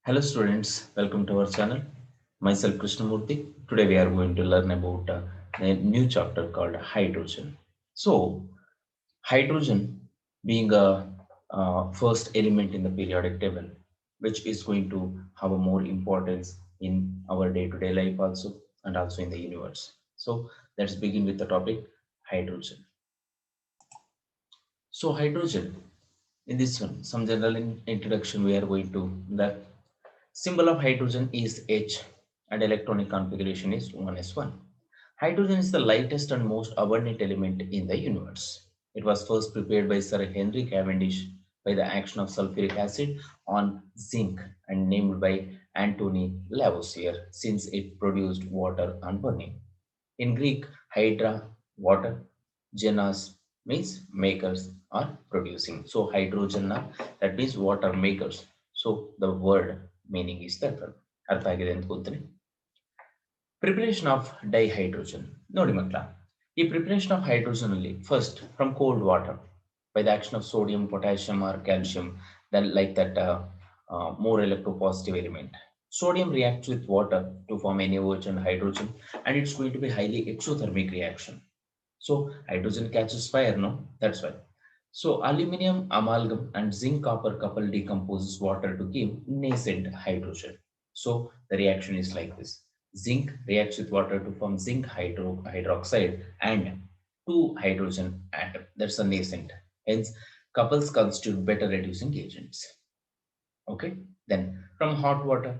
Hello students, welcome to our channel. Myself Krishnamurthy. Today we are going to learn about a new chapter called hydrogen. So hydrogen being a first element in the periodic table, which is going to have a more importance in our day-to-day life also and also in the universe. So let's begin with the topic hydrogen. So hydrogen, in this one, some general introduction we are going to the symbol of hydrogen is H and electronic configuration is 1s1. Hydrogen is the lightest and most abundant element in the universe. It was first prepared by Sir Henry Cavendish by the action of sulfuric acid on zinc and named by Antony Lavoisier since it produced water on burning. In Greek, hydra, water, genas means makers or producing. So hydrogen that means water makers. So the word meaning is that one. ಅರ್ಥ ಆಗಿದೆ ಅಂದ್ಕೊಳ್ತೀನಿ. Preparation of dihydrogen. ನೋಡಿ ಮಕ್ಕಳ, ಈ preparation of hydrogen ಅಲ್ಲಿ first from cold water by the action of sodium, potassium or calcium, then like that more electropositive element. Sodium reacts with water to form NaOH and hydrogen, and it's going to be highly exothermic reaction. So hydrogen catches fire, no? That's why. So aluminum amalgam and zinc copper couple decomposes water to give nascent hydrogen. So the reaction is like this. Zinc reacts with water to form zinc hydroxide and two hydrogen atom. That's a nascent. Hence, couples constitute better reducing agents. Okay. Then from hot water,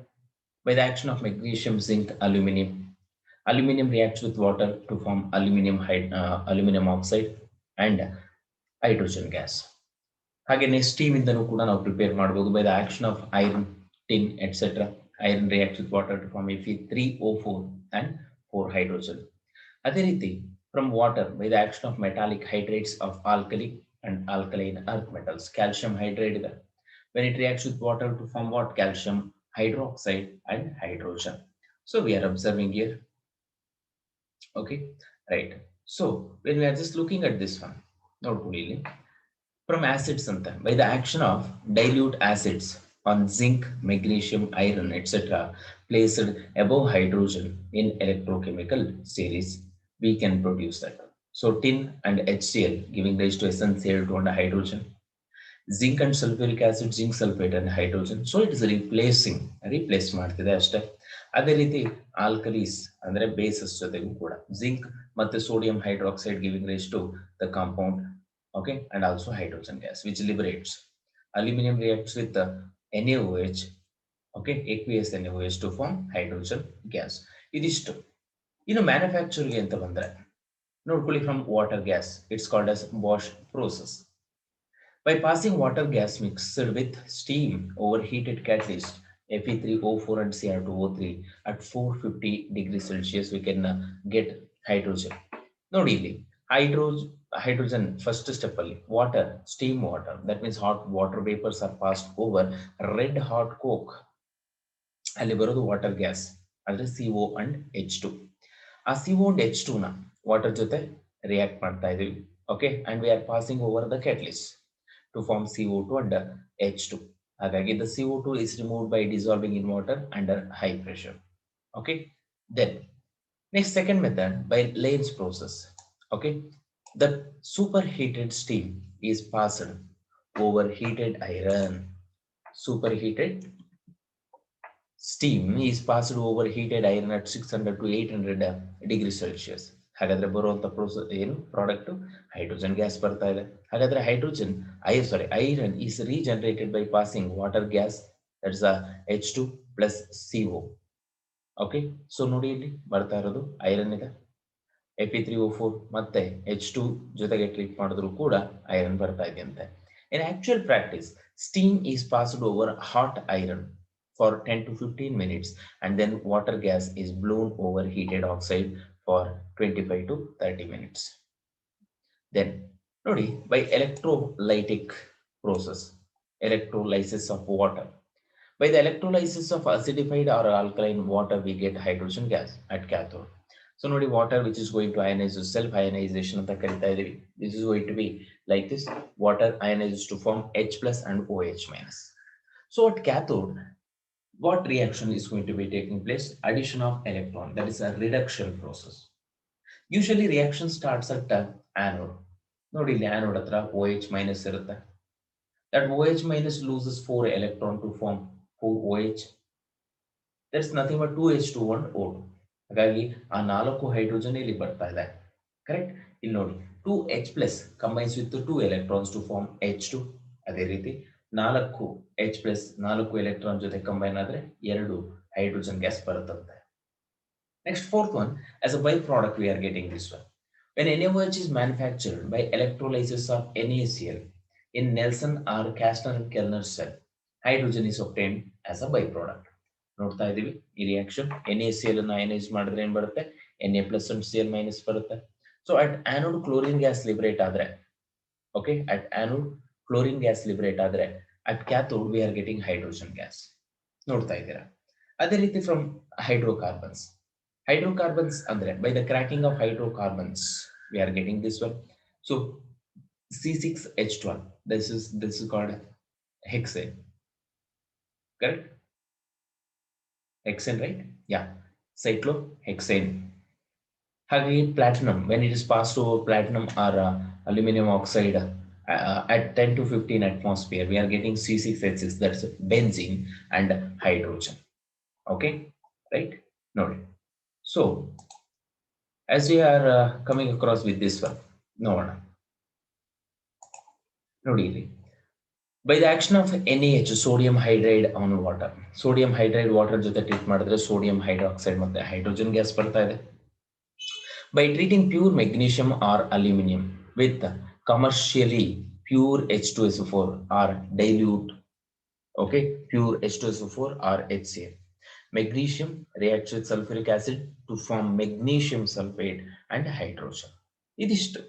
by the action of magnesium, zinc, aluminum, aluminum reacts with water to form aluminum oxide and hydrogen gas. ಹಾಗೆಯೇ steam ಇಂದನೂ ಕೂಡ ನಾವು prepare ಮಾಡಬಹುದು by the action of iron tin etcetera iron reacts with water to form Fe3O4 and 4 hydrogen ಅದೇ ರೀತಿ from water by the action of metallic hydrates of alkali and alkaline earth metals calcium hydrate ಇದೆ when it reacts with water to form what calcium hydroxide and hydrogen. So we are observing here. Okay, right. So when we are just looking at this one, ನೋಡ್ಕೊಳ್ಳಿ ಇಲ್ಲಿ from acids anta by the action of dilute acids on zinc, magnesium, iron, etc. placed above hydrogen in electrochemical series, we can produce that. So tin and HCl giving rise to SnCl2 and hydrogen, zinc and sulfuric acid, zinc sulfate and hydrogen. So it is replace ಮಾಡ್ತಿದೆ ಅಷ್ಟೇ. ಅದೇ ರೀತಿ ಆಲ್ಕಲೀಸ್ ಅಂದ್ರೆ basis ಜೊತೆಗೂ ಕೂಡ zinc ಮತ್ತೆ sodium hydroxide giving rise to the compound, okay, and also hydrogen gas which liberates. Aluminum reacts with the NaOH, okay, aqueous NaOH to form hydrogen gas. ಇದಿಷ್ಟು. ಇನ್ನು ಮ್ಯಾನುಫ್ಯಾಕ್ಚರ್ಗೆ ಅಂತ ಬಂದ್ರೆ ನೋಡ್ಕೊಳ್ಳಿ from water gas, it's called as Bosch process. By passing water gas mixed with steam over heated catalyst Fe3O4 and Cr2O3 at 450 degrees Celsius, we can get hydrogen. ನೋಡಿ ಇಲ್ಲಿ hydrogen first step ಅಲ್ಲಿ water, steam water, that means hot water vapors are passed over red hot coke. ಅಲ್ಲಿ ಬರೋದು water gas ಅಂದ್ರೆ CO and H2. ಆ CO and H2 ನ water ಜೊತೆ react ಮಾಡ್ತಾ ಇದೀವಿ. Okay, and we are passing over the catalyst to form CO2 and H2. ಹಾಗಾಗಿ the CO2 is removed by dissolving in water under high pressure. Okay, then next second method by Lenz's process. Okay, the superheated steam is passed over heated iron. Superheated steam is passed over heated iron at 600 to 800 degrees Celsius. ಹಾಗಾದ್ರೆ ಬರುವಂತ process ಏನು product hydrogen gas ಬರ್ತಾ ಇದೆ. ಹಾಗಾದ್ರೆ iron is regenerated by passing water gas, that's a H2 plus CO. Okay, so ನೋಡಿ ಇಲ್ಲಿ ಬರ್ತಾ ಇರೋದು ಐರನ್ ಇದೆ, Fe3O4 ಮತ್ತೆ H2 ಜೊತೆಗೆ ಟ್ರೀಟ್ ಮಾಡಿದ್ರು ಕೂಡ ಐರನ್ ಬರ್ತಾ ಇದೆಯಂತೆ. In actual practice, steam is passed over hot iron for 10 to 15 minutes and then water gas is blown over heated oxide for 25 to 30 minutes. Then ನೋಡಿ by electrolytic process, electrolysis of water. By the electrolysis of acidified or alkaline water, we get hydrogen gas at cathode. So ನೋಡಿ water which is going to ionize, self ionization ಅಂತ ಕರಿತಾ ಇದೀವಿ. This is going to be like this. Water ionizes to form H plus and OH minus. So at cathode, what reaction is going to be taking place? Addition of electron, that is a reduction process. Usually reaction starts at anode. ನೋಡಿ ಇಲ್ಲಿ anode ಹತ್ರ OH minus ಇರುತ್ತೆ. That OH minus loses 4 electron to form 4 OH. That's nothing but 2H2 1 O2. ಹಾಗಾಗಿ ಆ 4 hydrogen ಇಲ್ಲಿ ಬರ್ತಾ ಇದೆ. Correct? ಇಲ್ಲಿ ನೋಡಿ 2H plus combines with 2 electrons to form H2. ಅದೇ ರೀತಿ 4H plus 4 ಎಲೆಕ್ಟ್ರಾನ್ ಜೊತೆ ಕಂಬೈನ್ ಆದ್ರೆ 2 ಹೈಡ್ರೋಜನ್ ಗ್ಯಾಸ್ ಬರುತ್ತಂತೆ. Next, fourth one, as a byproduct we are getting this one. When NaOH is manufactured by electrolysis of NaCl in Nelson or Kastner and Kellner cell, hydrogen is obtained as a byproduct. ನೋಡ್ತಾ ಇದೀವಿ ಈ reaction NaCl ಅನ್ನು ಅಯನೈಸ್ ಮಾಡಿದ್ರೆ ಏನು ಬರುತ್ತೆ, Na plus and Cl minus ಬರುತ್ತೆ. So at anode chlorine gas liberate ಆದ್ರೆ, okay, at anode chlorine gas liberate ಆದ್ರೆ, at cathode we are getting hydrogen gas. ನೋಡ್ತಾ ಇದ್ದೀರಾ. ಅದೇ ರೀತಿ from hydrocarbons. Hydrocarbons andre, by the cracking of hydrocarbons we are getting this one. So C6H12, this is called hexane. Correct? Hexane, right? Yeah, cyclohexane. Again, platinum, when it is passed over platinum or aluminum oxide at 10 to 15 atmosphere, we are getting C6H6, that's benzene and hydrogen. Okay, right? Noted. So, as we are coming across with this one, by the action of NaH, sodium hydride on water, sodium hydride water jothe treat madidre sodium hydroxide matte hydrogen gas barta ide. By treating pure magnesium or aluminum with commercially pure H2SO4 or dilute, okay, pure H2SO4 or HCl. Magnesium reacts with sulfuric acid to form magnesium sulfate and hydrogen. Idistu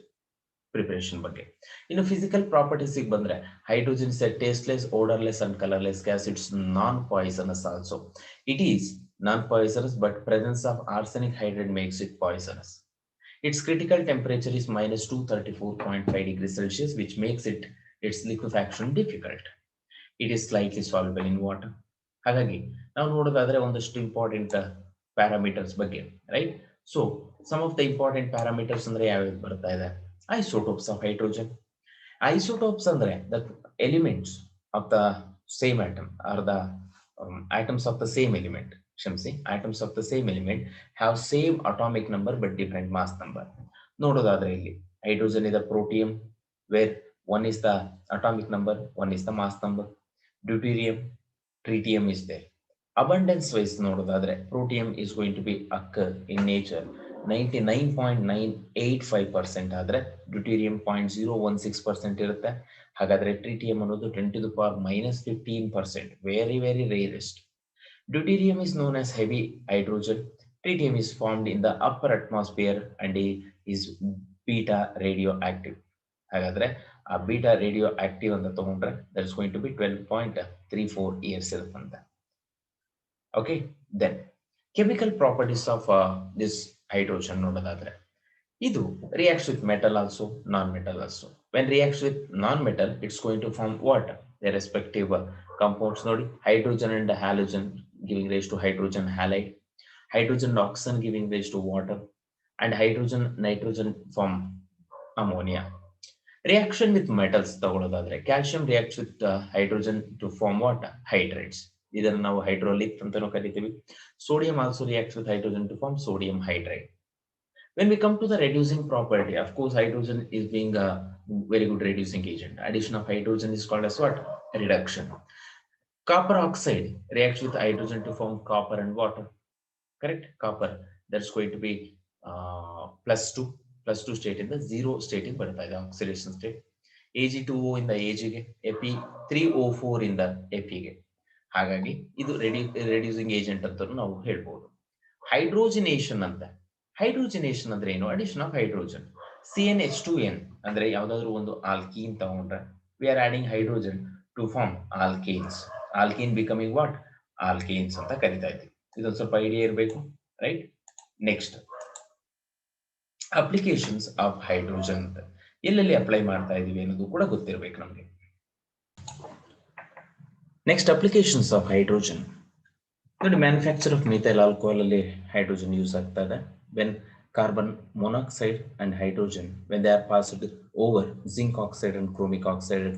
preparation ಬಗ್ಗೆ. ಇನ್ನು physical properties ಗೆ ಬಂದ್ರೆ, hydrogen is a tasteless, odorless and colorless gas. It's non-poisonous also. It is non-poisonous, but presence of arsenic hydride makes it poisonous. Its critical temperature is minus 234.5 degrees Celsius, which makes its liquefaction difficult. It is slightly soluble in water. ಹಾಗಾಗಿ ನಾವು ನೋಡೋದಾದ್ರೆ ಒಂದಷ್ಟು important parameters ಬಗ್ಗೆ, right? So some of the important parameters ಅಂದ್ರೆ ಯಾವ್ಯಾವ ಬರ್ತಾ ಇದೆ? Isotopes of hydrogen. Isotopes ಅಂದ್ರೆ the elements of the same atom are the atoms of the same element, ಕ್ಷಮಿಸಿ, atoms of the same element have same atomic number but different mass number. ನೋಡೋದಾದ್ರೆ ಇಲ್ಲಿ hydrogen is the protium where one is the atomic number, one is the mass number. Deuterium, tritium is there. Abundance wise ನೋಡೋದಾದ್ರೆ protium is going to be occur in nature 99.985% ಆದ್ರೆ deuterium 0.016% ಇರುತ್ತೆ. ಹಾಗಾದ್ರೆ tritium ಅನ್ನೋದು 10 to the power minus 15%, very rarest. Deuterium is known as heavy hydrogen. Tritium is formed in the upper atmosphere and is beta radioactive. ಹಾಗಾದ್ರೆ ಆ beta radio active ಅಂತ ತಗೊಂಡ್ರೆ that is going to be 12.34 years ಇರುತ್ತಂತೆ. Okay, then chemical properties of this hydrogen ನೋಡೋದಾದ್ರೆ, ಇದು reacts with metal also, non metal also. When reacts with non metal it's going to form what the respective compounds. ನೋಡಿ, hydrogen and halogen giving rise to hydrogen halide, hydrogen and oxygen giving rise to water, and hydrogen nitrogen form ammonia. Reaction with metals ತಗೊಳ್ಳೋದಾದ್ರೆ, calcium reacts with hydrogen to form what? Hydrates. ಇದನ್ನು ನಾವು hydraulic ಅಂತಾನೂ ಕರಿತೀವಿ. Sodium also reacts with hydrogen to form sodium hydride. When we come to the reducing property, of course hydrogen is being a very good reducing agent. Addition of hydrogen is called as what? Reduction. Copper oxide reacts with hydrogen to form copper and water. Correct? Copper, that's going to be plus 2 state in the 0 state in the oxidation state. Ag2O in the Ag ಗೆ, Fe3O4 in the Fe ಗೆ. ಹಾಗಾಗಿ ಇದು reducing agent ಅಂತ ನಾವು ಹೇಳ್ಬೋದು. ಹೈಡ್ರೋಜಿನೇಷನ್ ಅಂತ, ಹೈಡ್ರೋಜಿನೇಷನ್ ಅಂದ್ರೆ ಏನು? Addition of hydrogen. CnH2n ಅಂದ್ರೆ ಯಾವ್ದಾದ್ರು ಒಂದು ಆಲ್ಕೀನ್ ತಗೊಂಡ್ರೆ we are adding hydrogen to form alkanes. Alkene becoming what? Alkanes ಅಂತ ಕರಿತಾ ಇದ್ದೀವಿ. ಇದೊಂದು ಸ್ವಲ್ಪ ಐಡಿಯಾ ಇರಬೇಕು, right? Next, applications of hydrogen ಅಂತ ಎಲ್ಲೆಲ್ಲಿ ಅಪ್ಲೈ ಮಾಡ್ತಾ ಇದೀವಿ ಅನ್ನೋದು ಕೂಡ ಗೊತ್ತಿರಬೇಕು ನಮಗೆ. Next, applications of hydrogen. ನೋಡಿ ಮ್ಯಾನುಫ್ಯಾಕ್ಚರ್ ಆಫ್ ಮಿಥೈಲ್ ಆಲ್ಕೋಹಾಲ್ ಅಲ್ಲಿ ಹೈಡ್ರೋಜನ್ ಯೂಸ್ ಆಗ್ತಾ ಇದೆ. When carbon monoxide and hydrogen when they are passed over zinc oxide and ಕ್ರೋಮಿಕ್ oxide at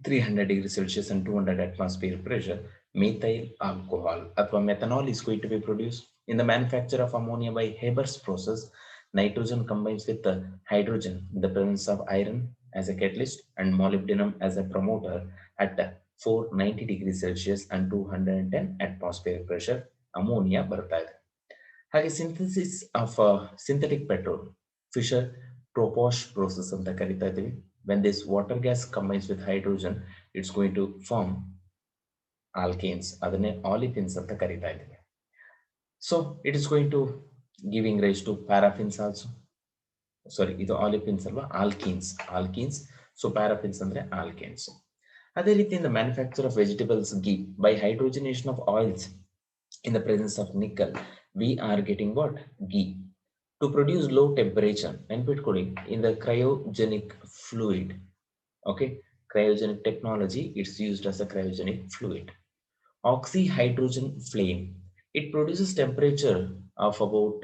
300 degrees Celsius and 200 atmosphere pressure, methyl alcohol or methanol is going to be produced. In the manufacture of ammonia by Haber's process, nitrogen combines with the hydrogen in the presence of iron as a catalyst and molybdenum as a promoter at 490 degrees Celsius and 210 atmosphere pressure. Ammonia ಬರ್ತಾ ಇದೆ. ಹಾಗೆ synthesis of synthetic petrol Fischer Tropsch process ಅಂತ ಕರಿತಾ ಇದ್ದೀವಿ. when this water gas combines with hydrogen, it's going to form alkanes, ಅದನ್ನೇ olefins ಅಂತ ಕರಿತಾ ಇದ್ದೀವಿ. So it is going to giving rise to paraffins also. Sorry, ಇದು olefins ಅಲ್ವಾ, alkenes. So paraffins ಅಂದ್ರೆ alkanes. ಅದೇ ರೀತಿ in the manufacture of vegetables ghee by hydrogenation of oils in the presence of nickel, we are getting what? Ghee. To produce low temperature and in the cryogenic fluid. Okay, cryogenic technology, it's used as a cryogenic fluid. Oxyhydrogen flame, it produces temperature of about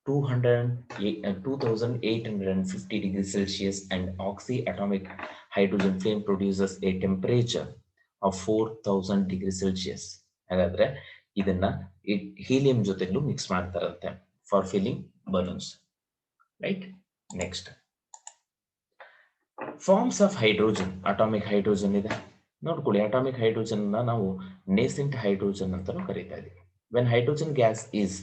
2850 degrees Celsius, and oxyatomic hydrogen flame produces a temperature of 4000 degrees Celsius. ಹಾಗಾದ್ರೆ ಇದನ್ನ helium ಜೊತೆಗೂ mix ಮಾಡ್ತಾರಂತೆ for filling balloons, right? Next, forms of hydrogen. Atomic hydrogen ಇದೆ ನೋಡ್ಕೊಳ್ಳಿ. Atomic hydrogen ನಾವು nascent hydrogen ಅಂತಾನೂ ಕರೀತಾ ಇದೀವಿ. when hydrogen gas is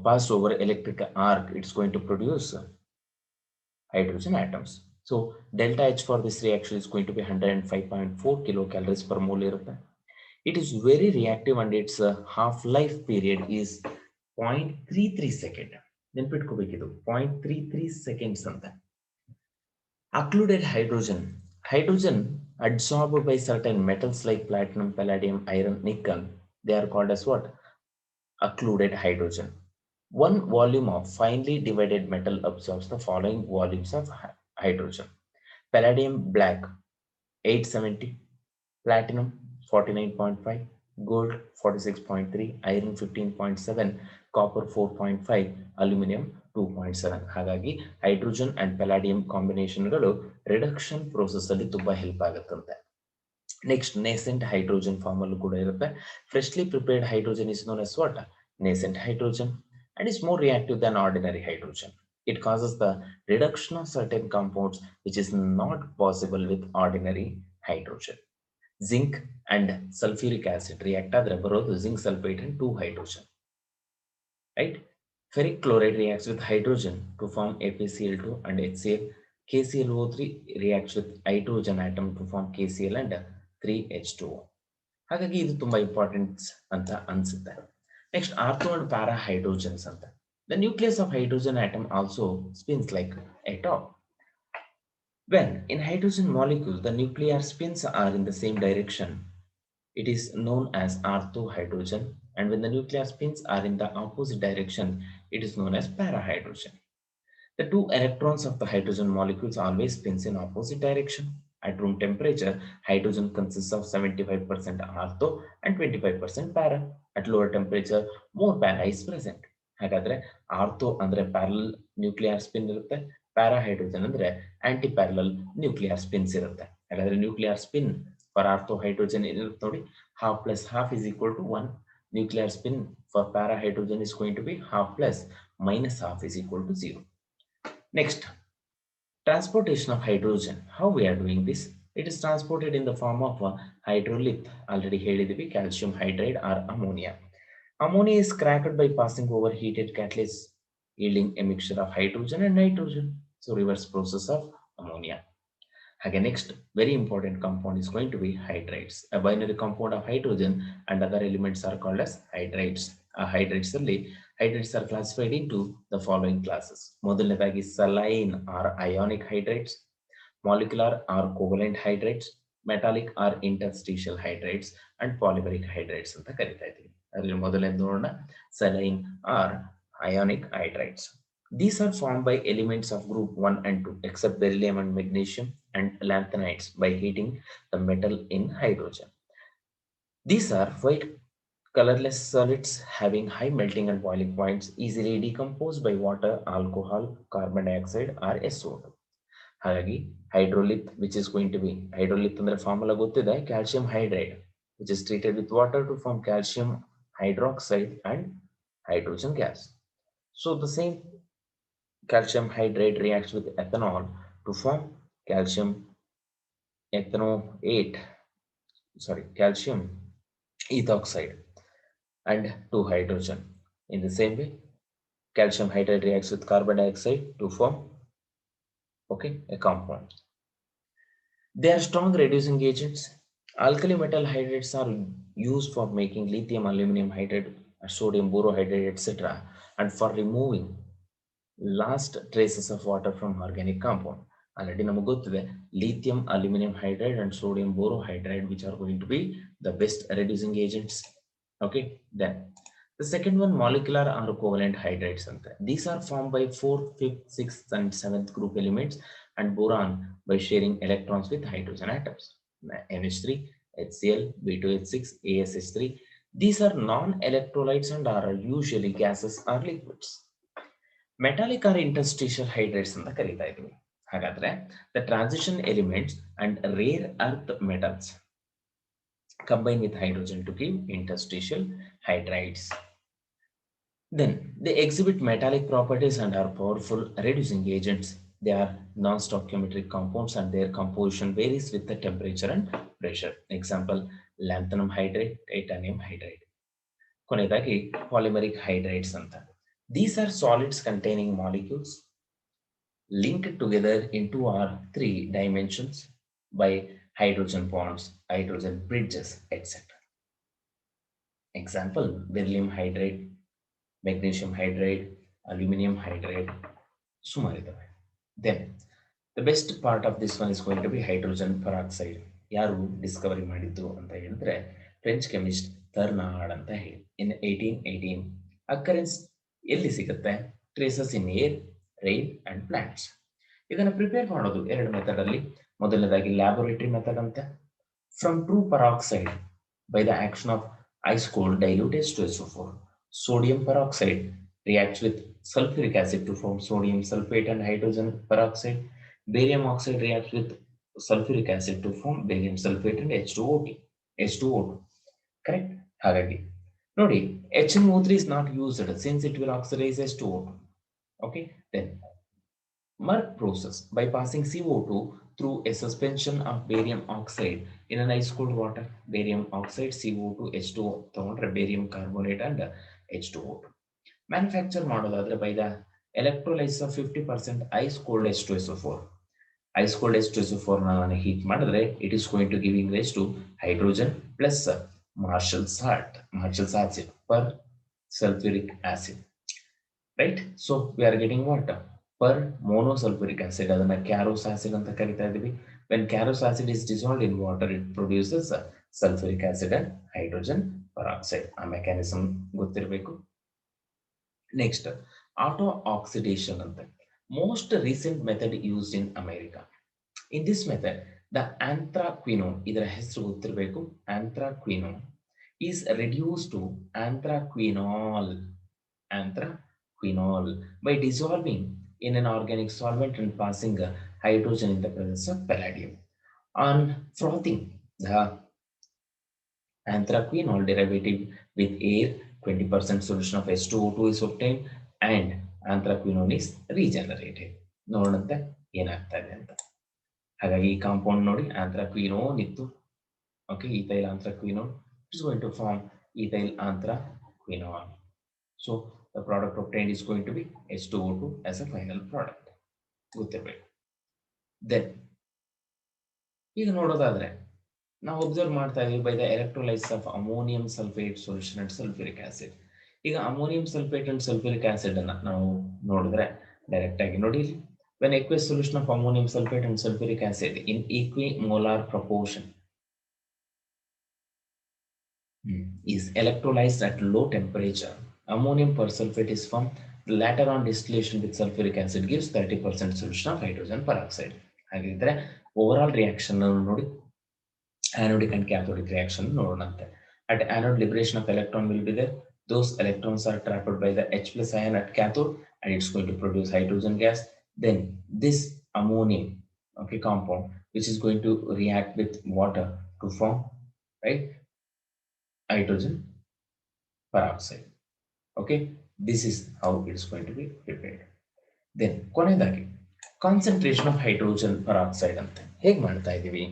passed over electric arc, it's going to produce hydrogen atoms. So delta H for this reaction is going to be 105.4 kilocalories per mole ಇರುತ್ತೆ. It is very reactive and its half-life period is 0.33 second. ನೆನ್ಪಿಟ್ಕೋಬೇಕಿದು 0.33 seconds ಅಂತ. Occluded hydrogen. Hydrogen adsorbed by certain metals like platinum, palladium, iron, nickel. They are called as what? Occluded hydrogen. One volume of finely divided metal absorbs the following volumes of hydrogen. Palladium black 870, platinum 49.5, gold 46.3, iron 15.7, copper 4.5, aluminum 2.7. ಹಾಗಾಗಿ hydrogen and palladium ಕಾಂಬಿನೇಷನ್ಗಳು reduction process ಅಲ್ಲಿ ತುಂಬಾ help ಆಗುತ್ತಂತೆ. Next, nascent hydrogen form ಅಲ್ಲೂ ಕೂಡ ಇರುತ್ತೆ. Freshly prepared hydrogen is known as what? Nascent hydrogen, and is more reactive than ordinary hydrogen. It causes the reduction of certain compounds which is not possible with ordinary hydrogen. Zinc and sulfuric acid react ಆದರೆ ಬರೋದು zinc sulfate and 2 hydrogen, right? Ferric chloride reacts with hydrogen to form FeCl2 and HCl. KClO3 reacts with hydrogen atom to form KCl and 3H2O. ಹಾಗಾಗಿ ಇದು ತುಂಬಾ important ಅಂತ ಅನ್ಸುತ್ತೆ. Next, ortho and para hydrogens ಅಂತ. The nucleus of hydrogen atom also spins like a top. When in hydrogen molecule the nuclear spins are in the same direction, it is known as orthohydrogen, and when the nuclear spins are in the opposite direction, it is known as parahydrogen. The two electrons of the hydrogen molecules always spins in opposite direction. At room temperature, hydrogen consists of 75% ortho and 25% para. At lower temperature, more para is present. ಹಾಗಾದ್ರೆ ortho ಅಂದ್ರೆ parallel nuclear spin ಇರುತ್ತೆ, para hydrogen ಅಂದ್ರೆ aunty parallel nuclear spins ಇರುತ್ತೆ. ಹಾಗಾದ್ರೆ nuclear spin for ortho hydrogen ಏನಿರುತ್ತೆ ನೋಡಿ, half plus half is equal to 1. Nuclear spin for para hydrogen is going to be half plus minus half is equal to 0. Next, transportation of hydrogen. How we are doing this? It is transported in the form of hydrolyth. Already ಹೇಳಿದಿವಿ, calcium hydride or ammonia. Ammonia is cracked by passing over heated catalyst, yielding a mixture of hydrogen and nitrogen. So reverse process of ammonia. Again, next very important compound is going to be hydrides. A binary compound of hydrogen and other elements are called as hydrides. Hydrides are classified into the following classes. ಮೊದಲನೇದಾಗಿ saline or ionic hydrides, molecular or covalent hydrides, metallic or interstitial hydrides, and polymeric hydrides ಅಂತ ಕರೀತಾ ಇದ್ದೀವಿ. ಅದರಲ್ಲಿ ಮೊದಲನೇದು ನೋಡೋಣ, saline or ionic hydrides. These are formed by elements of group 1 and 2 except beryllium and magnesium and lanthanides by heating the metal in hydrogen. These are white colorless solids having high melting and boiling points, easily decomposed by water, alcohol, carbon dioxide, or SO2. ಹಾಗಾಗಿ hydrolyth, which is going to be hydrolyth ಅಂದ್ರೆ formula ಗೊತ್ತಿದೆ, calcium hydride, which is treated with water to form calcium hydroxide and hydrogen gas. So the same calcium hydride reacts with ethanol to form calcium ethanoate, calcium ethoxide and 2 hydrogen. In the same way, calcium hydride reacts with carbon dioxide to form a compound. They are strong reducing agents. Alkali metal hydrates are used for making lithium aluminum hydride, sodium borohydride, etc., and for removing last traces of water from organic compound. Already ನಮಗೆ ಗೊತ್ತಿದೆ lithium aluminum hydride and sodium borohydride, which are going to be the best reducing agents. Okay, then the second one, molecular or covalent hydrates. These are formed by 4th, 5th, 6th, and 7th group elements and boron by sharing electrons with hydrogen atoms. NH3, HCl, B2H6, ASH3. These are non-electrolytes and are usually gases or liquids. Metallic or interstitial hydrates ಅಂತ ಕರೀತಾ ಇದ್ವಿ. ಹಾಗಾದ್ರೆ the transition elements and rare earth metals combine with hydrogen to give interstitial hydrides. Then they exhibit metallic properties and are powerful reducing agents. They are non-stoichiometric compounds and their composition varies with the temperature and pressure. Example, lanthanum hydride, titanium hydride. ಕೊನೆಯದಾಗಿ polymeric hydrates ಅಂತ. These are solids containing molecules linked together in 2 or 3 dimensions by hydrogen bonds, hydrogen bridges, etc. Example, beryllium hydride, magnesium hydride, aluminum hydride, ಸುಮಾರಿದ್ದಾವೆ. Then the best part of this one is going to be hydrogen peroxide. ಯಾರು Discovery ಮಾಡಿದ್ದು ಅಂತ ಹೇಳಿದ್ರೆ French chemist ಟರ್ನಾರ್ಡ್ ಅಂತ ಹೇಳಿ in 1818. Occurrence ಎಲ್ಲಿ ಸಿಗುತ್ತೆ? Traces in air, rain and plants. ಇದನ್ನು prepare ಮಾಡೋದು 2 ಮೆಥಡ್ ಅಲ್ಲಿ. ಮೊದಲನೇದಾಗಿ ಲ್ಯಾಬೋರೇಟರಿ ಮೆಥಡ್ ಅಂತ. From true peroxide by the action of ice cold dilute H2SO4. Sodium peroxide reacts with sulfuric acid to form sodium sulfate and hydrogen peroxide. Barium oxide reacts with sulfuric acid to form barium sulfate and H2O2. Correct? ಹಾಗಾಗಿ ನೋಡಿ, HNO3 is not used since it will oxidize H2O2. Okay, then Merck process by passing CO2 through a suspension of barium oxide in an ice cold water. Barium oxide, CO2, H2O ತಗೊಂಡ್ರೆ barium carbonate and H2O2. Manufacture ಮಾಡೋದಾದ್ರೆ by the electrolysis of 50% ice cold H2SO4. Ice cold H2SO4 ನಾನು heat ಮಾಡಿದ್ರೆ it is going to giving rise to hydrogen plus Marshall's acid per sulfuric acid. Right? So we are getting what? Per monosulfuric acid, ಅದನ್ನ ಕ್ಯಾರೋಸ್ acid ಅಂತ ಕರಿತಾ ಇದೀವಿ. When carous acid is dissolved in water, it produces sulfuric acid and hydrogen peroxide. ಆ mechanism ಗೊತ್ತಿರಬೇಕು. Next, auto oxidation ಅಂತ. Most recent method used in America. In this method, the anthraquinone, ಇದರ ಹೆಸರು ಗೊತ್ತಿರಬೇಕು, anthraquinone is reduced to anthraquinol by dissolving in an organic solvent and passing hydrogen in the presence of palladium. On frothing, the anthraquinol derivative with air, 20% solution of H2O2 is obtained and anthraquinone is regenerated. ನೋಡಂತೆ ಏನಾಗ್ತಾ ಇದೆ ಅಂತ. ಹಾಗಾಗಿ ಈ compound ನೋಡಿ, anthraquinone ಇತ್ತು. Okay, ethyl anthraquinone is going to form ethyl anthraquinone. So the product obtained is going to be H2O2 as a final product. ಗೊತ್ತಿರಬೇಕು. Then ಈಗ ನೋಡೋದಾದ್ರೆ ನಾವು ಒಬ್ಸರ್ವ್ ಮಾಡ್ತಾ ಇದೀವಿ by the electrolysis of ammonium sulfate solution and sulfuric acid. ಈಗ ammonium sulphate and sulphuric acid ಅನ್ನ ನಾವು ನೋಡಿದ್ರೆ ಡೈರೆಕ್ಟ್ ಆಗಿ ನೋಡಿ, when aqueous solution of ammonium sulfate and sulfuric acid in equimolar proportion is electrolyzed at low temperature, ammonium persulfate is formed. Later on distillation with sulfuric acid gives 30% solution of hydrogen peroxide. ಹಾಗಿದ್ರೆ overall reaction ನೋಡಿ, anodic and cathodic reaction ನೋಡೋಣಂತೆ. At anode, liberation of electron will be there. Those electrons are trapped by the H plus ion at cathode, and it's going to produce hydrogen gas. Then this ammonia, okay, compound, which is going to react with water to form, right, hydrogen peroxide. Okay, this is how it's going to be prepared. Then ಕೊನೆಯದಾಗಿ concentration of hydrogen peroxide ಅಂತ ಹೇಗೆ ಮಾಡ್ತಾ ಇದೀವಿ?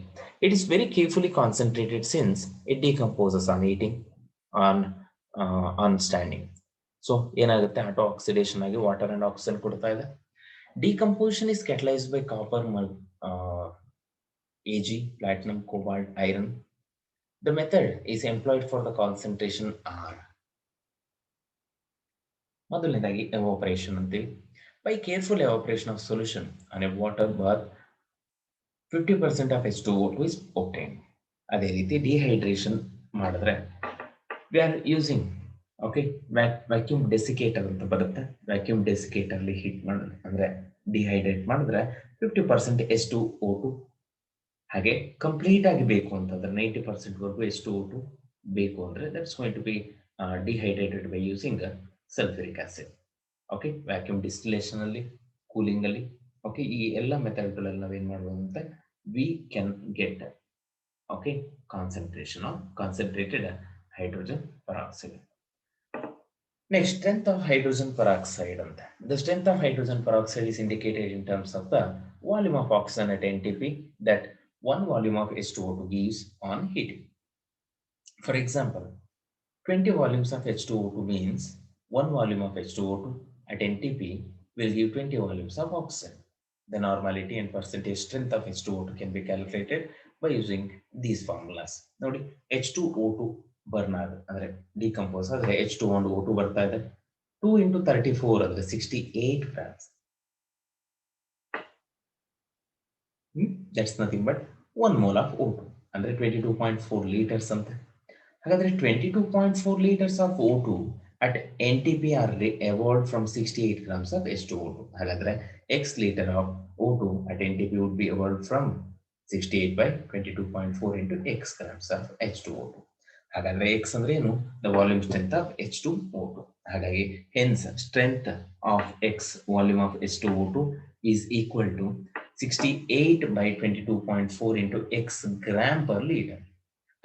It is very carefully concentrated since it decomposes on heating, on standing. So ಏನಾಗುತ್ತೆ, auto oxidation ಆಗಿ water and oxygen ಕೊಡ್ತಾ ಇದೆ. Decomposition is catalyzed by copper, Ag, platinum, cobalt, iron. The method is employed for the concentration R. ಮೊದಲನೇದಾಗಿ evaporation ಅಂತೀವಿ. By careful evaporation of solution on a water bath, 50% of H2O2 is obtained. ಅದೇ ರೀತಿ dehydration ಮಾಡಿದ್ರೆ we are using, okay, vacuum desiccator ಅಂತ ಬರುತ್ತೆ. vacuum desiccator ಅಲ್ಲಿ heat ಮಾಡಿದ್ರೆ ಅಂದ್ರೆ ಡಿಹೈಡ್ರೇಟ್ ಮಾಡಿದ್ರೆ 50% H2O2. ಹಾಗೆ ಕಂಪ್ಲೀಟ್ ಆಗಿ ಬೇಕು ಅಂತಂದ್ರೆ 90% ವರೆಗೂ H2O2 ಬೇಕು ಅಂದ್ರೆ that's going to be dehydrated by using sulfuric acid. Okay, vacuum distillation ಅಲ್ಲಿ, ಕೂಲಿಂಗ್ ಅಲ್ಲಿ, ಓಕೆ, ಈ ಎಲ್ಲ ಮೆಥಡ್ಗಳಲ್ಲಿ ನಾವೇನ್ ಮಾಡ್ಬೋದು ಅಂತ we can get, okay, concentration of concentrated hydrogen peroxide. Next, strength of hydrogen peroxide ಅಂತ. The strength of hydrogen peroxide is indicated in terms of the volume of oxygen at NTP that one volume of H2O2 gives on heating. For example, 20 volumes of H2O2 means one volume of H2O2 at NTP will give 20 volumes of oxygen. The normality and percentage strength of H2O2 can be calculated by using these formulas. ನೋಡಿ, H2O2 burn ಅಂದ್ರೆ decompose ಆದ್ರೆ H2O2 ಬರ್ತಾ ಇದೆ 2 into 34 ಅಂದ್ರೆ 68 grams. That's nothing but 1 mole of O2 ಅಂದ್ರೆ 22.4 liters ಅಂತ. ಹಾಗಾದ್ರೆ 22.4 liters of O2 at NTP are evolved from 68 grams of H2O2. ಹಾಗಾದ್ರೆ X liter of O2 at NTP would be evolved from 68 by 22.4 into X grams of H2O2. ಹಾಗಾದ್ರೆ X ಅಂದ್ರೆ ಏನು? The volume strength of H2O2. ಹಾಗಾಗಿ hence strength of X volume of H2O2 is equal to 68 by 22.4 into X gram per liter.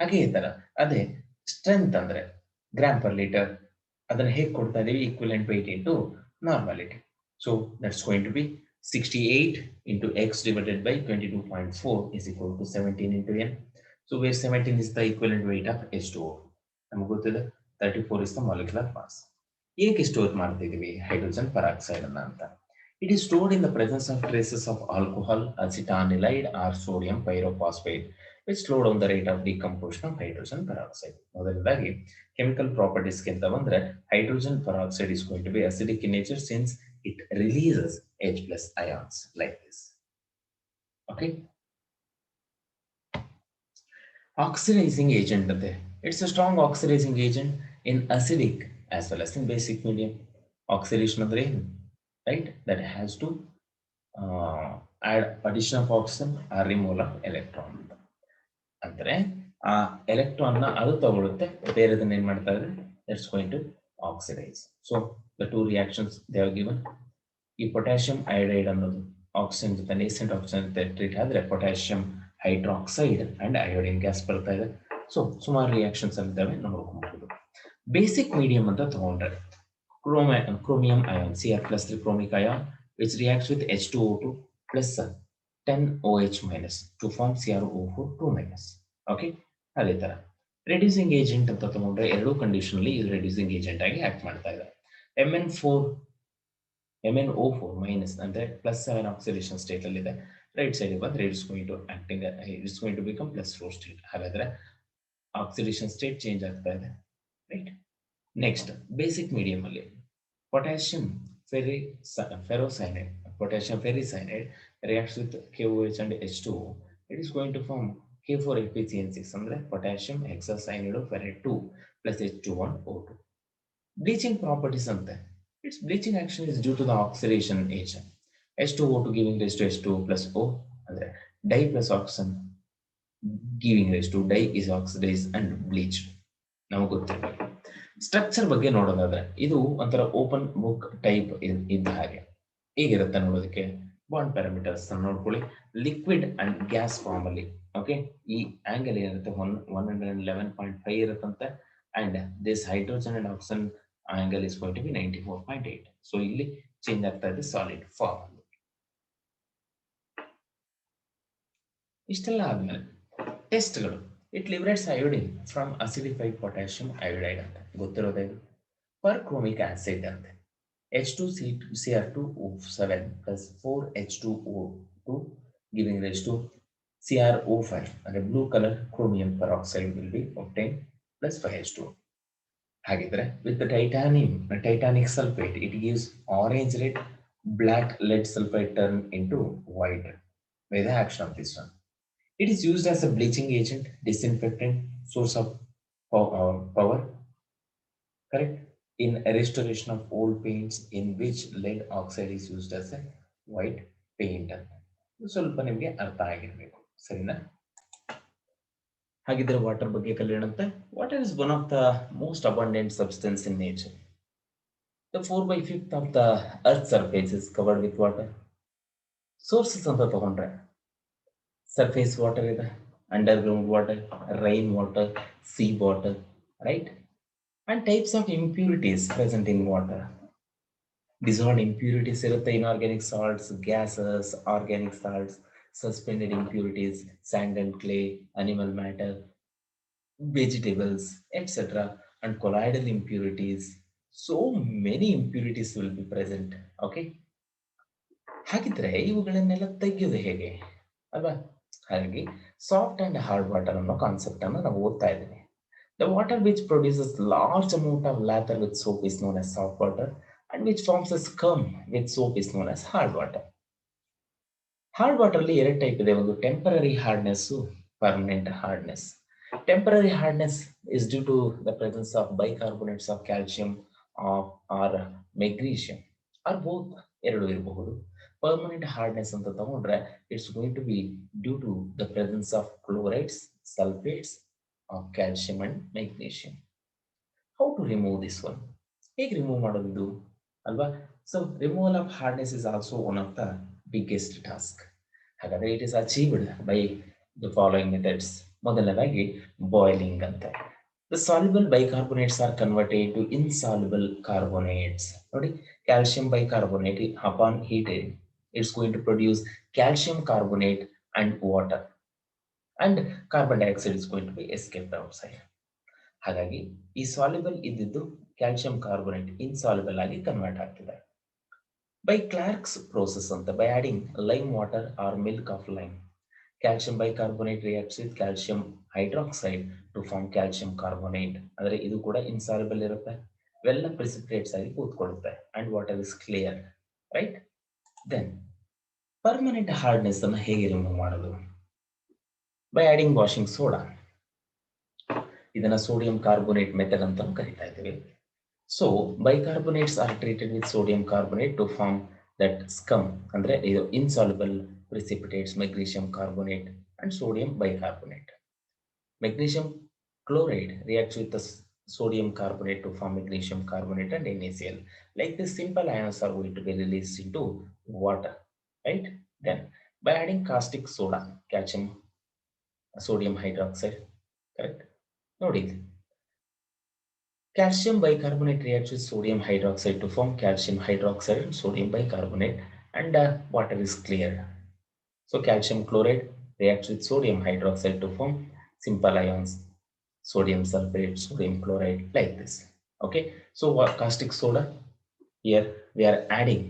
ಹಾಗೆ ಈ ತರ ಅದೇ strength ಅಂದ್ರೆ gram per litre, ಅದನ್ನ ಹೇಗೆ ಕೊಡ್ತಾ ಇದೀವಿ? Equivalent weight into normality. So that's going to be 68 into X divided by 22.4 is equal to 17 into N. So where 17 is the equivalent weight of H2O. ನಮಗೆ ಗೊತ್ತಿದೆ 34 is the molecular mass. ಏಕೆ store ಮಾಡ್ತಿದೀವಿ hydrogen peroxide ಅನ್ನ ಅಂತ? It is stored in the presence of traces of alcohol, acetanilide or sodium pyrophosphate, which slow down the rate of decomposition of hydrogen peroxide. ಮೊದಲನೇದಾಗಿ chemical properties ಗಿಂತ ಬಂದ್ರೆ hydrogen peroxide is going to be acidic in nature since it releases H plus ions like this. Okay. Oxidizing agent ante, it's a strong oxidizing agent in acidic as well as in basic medium. Oxidation andre ಏನು? Right, that has to add addition of oxygen or removal of electron. ಅಂದ್ರೆ ಆ electron ನ ಅದು ತಗೊಳುತ್ತೆ, ಬೇರೆದನ್ನ ಏನ್ ಮಾಡ್ತಾ ಇದೆ, it's going to oxidize. So the two reactions they are given. ಈ potassium iodide ಅನ್ನೋದು ಆಕ್ಸಿಜನ್ ಜೊತೆ nascent oxygen ಜೊತೆ ಟ್ರೀಟ್ ಆದ್ರೆ potassium hydroxide and iodine gas ಬರ್ತಾ ಇದೆ. ಸೊ ಸುಮಾರು ರಿಯಾಕ್ಷನ್ಸ್ ಇದ್ದಾವೆ, ನೋಡ್ಕೊಬಹುದು. ಬೇಸಿಕ್ ಮೀಡಿಯಂ ಅಂತ ತಗೊಂಡ್ರೆ chromium ion Cr plus 3 chromic ion which reacts with H2O2 plus 10OH minus to form CrO4 2 minus. Okay, ಅದೇ ತರ ರೆಡ್ಯೂಸಿಂಗ್ ಏಜೆಂಟ್ ಅಂತ ತಗೊಂಡ್ರೆ ಎರಡೂ ಕಂಡೀಷನ್ ಅಲ್ಲಿ ಇದು ರೆಡ್ಯೂಸಿಂಗ್ ಏಜೆಂಟ್ ಆಗಿ ಆಕ್ಟ್ ಮಾಡ್ತಾ ಇದೆ. MnO4 ಮೈನಸ್ ಅಂದ್ರೆ ಪ್ಲಸ್ 7 ಆಕ್ಸಿಡೇಷನ್ ಸ್ಟೇಟ್ ಅಲ್ಲಿ ಇದೆ. ರೈಟ್ ಸೈಡ್ ಬಂದ್ರೆ it's going to acting it's going to become +4 state. ಹಾಗಾದ್ರೆ ಆಕ್ಸಿಡೇಷನ್ ಸ್ಟೇಟ್ ಚೇಂಜ್ ಆಗ್ತಾ ಇದೆ. ರೈಟ್, ನೆಕ್ಸ್ಟ್ ಬೇಸಿಕ್ ಮೀಡಿಯಂ ಅಲ್ಲಿ potassium ferrocyanide, potassium ferricyanide reacts with KOH and H2O. It is going to form K4FeCN6 ಅಂದ್ರೆ potassium hexacyanide ferrate 2 plus H21O2. Bleaching properties ante, its bleaching action is due to the oxidation agent H2O2 giving rise to H2O plus O, andre di plus oxygen giving rise to di is oxidized and bleached. ನಮಗೆ ಗೊತ್ತಿರಬೇಕು. Structure ಬಗ್ಗೆ ನೋಡೋದಾದ್ರೆ ಇದು ಒಂಥರ open book type ಇದ್ದ ಹಾಗೆ ಹೇಗಿರುತ್ತೆ ನೋಡೋದಕ್ಕೆ. ಬಾಂಡ್ ಪ್ಯಾರಾಮೀಟರ್ಸ್ ನೋಡ್ಕೊಳ್ಳಿ. ಲಿಕ್ವಿಡ್ ಅಂಡ್ ಗ್ಯಾಸ್ ಫಾರ್ಮ್ ಅಲ್ಲಿ ಓಕೆ ಈ ಆಂಗಲ್ ಏನಿರುತ್ತೆ 111.5 ಇರುತ್ತಂತೆ and this hydrogen and oxygen angle is going to be 94.8. So ಇಲ್ಲಿ ಚೇಂಜ್ ಆಗ್ತಾ ಇದೆ ಸಾಲಿಡ್ ಫಾರ್ಮ್. ಇಷ್ಟೆಲ್ಲ ಆದ್ಮೇಲೆ ಟೆಸ್ಟ್ಗಳು. It liberates iodine from acidified potassium iodide ಅಂತ ಗೊತ್ತಿರೋದೇ. ಪರ್ ಕ್ರೋಮಿಕ್ ಆಸಿಡ್ ಅಂತೆ H2Cr2O7 plus 4H2O2 giving rise to CrO5 and a blue color chromium peroxide will be obtained plus 5H2O. ಹಾಗಿದ್ರೆ with the titanic sulfate it gives orange red, black lead sulfide turn into white by the action of this one. It is used as a bleaching agent, disinfectant, source of power, correct, in restoration of old paints in which lead oxide is used as a white paint. ಸ್ವಲ್ಪ ನಿಮಗೆ ಅರ್ಥ ಆಗಿರಬೇಕು, ಸರಿನಾ? ಹಾಗಿದ್ರೆ water ಬಗ್ಗೆ ಕಲಿಯೋಣಂತೆ. Water is one of the most abundant substance in nature. The 4/5 of the earth surface is covered with water. Sources ಅಂತ ತಗೊಂಡ್ರೆ ಸರ್ಫೇಸ್ ವಾಟರ್ ಇದೆ, underground water, rain water, sea water, right? And types of impurities present in water. Dissolved impurities irutte, inorganic salts, gases, organic salts, suspended impurities, sand and clay, animal matter, vegetables, etc. And colloidal impurities. So many impurities will be present. Okay. ಹಾಗಿದ್ರೆ ಇವುಗಳನ್ನೆಲ್ಲ ತೆಗೆಯೋದು ಹೇಗೆ ಅಲ್ವಾ? ಹಾಗಾಗಿ soft and hard water ಅನ್ನೋ concept ಅನ್ನು ನಾವು ಓದ್ತಾ ಇದ್ದೀವಿ. The water which produces large amount of lather with soap is known as soft water, and which forms a scum with soap is known as hard water. Hard water ಅಲ್ಲಿ ಎರಡು type ಇದೆ, ಒಂದು temporary hardness, permanent hardness. Temporary hardness is due to the presence of bicarbonates of calcium or magnesium or both, ಎರಡು ಇರಬಹುದು. Permanent hardness ಅಂತ ತಗೊಂಡ್ರೆ it's going to be due to the presence of chlorides, sulfates of calcium and magnesium. How to remove this one? ಹೇಗೆ remove ಮಾಡೋದು ಅಲ್ವಾ? So removal of hardness is also one of the biggest task. ಹಾಗಾದ್ರೆ it is achieved by the following methods. ಮೊದಲನೇದಾಗಿ boiling ಅಂತ. The soluble bicarbonates are converted into insoluble carbonates. ನೋಡಿ, calcium bicarbonate upon heating it's going to produce calcium carbonate and water, and carbon dioxide is going to be escaped outside. ಹಾಗಾಗಿ ಈ soluble ಇದ್ದಿದ್ದು calcium carbonate insoluble ಆಗಿ convert ಆಗ್ತಿದೆ by Clark's process ಅಂತ. By adding lime water or milk of lime, calcium bicarbonate reacts with calcium hydroxide to form calcium carbonate. ಅಂದ್ರೆ ಇದು ಕೂಡ insoluble ಇರುತ್ತೆ, ಇವೆಲ್ಲ ಪ್ರಿಸಿಪಿಟೇಟ್ಸ್ ಆಗಿ ಕೂತ್ಕೊಳ್ಳುತ್ತೆ and water is clear, right? Then permanent hardness ಅನ್ನು ಹೇಗೆ ರಿಮೂವ್ ಮಾಡೋದು? By adding washing soda. ಇದನ್ನ ಸೋಡಿಯಂ ಕಾರ್ಬೋನೇಟ್ ಮೆಥಡ್ ಅಂತ ಕರಿತಾ ಇದ್ದೀವಿ. So bicarbonates are treated with sodium carbonate to form that ಸ್ಕಮ್, ಅಂದ್ರೆ ಇದು insoluble precipitates magnesium carbonate and sodium bicarbonate. Magnesium chloride reacts with the sodium carbonate to form magnesium carbonate and NaCl. Like this, simple ions are going to be released into water, right? Then by adding caustic soda, calcium sodium hydroxide, correct? Nodi, calcium bicarbonate reacts with sodium hydroxide to form calcium hydroxide and sodium bicarbonate, and water is clear. So calcium chloride reacts with sodium hydroxide to form simple ions, sodium sulfate, sodium chloride, like this. Okay, so caustic soda, here we are adding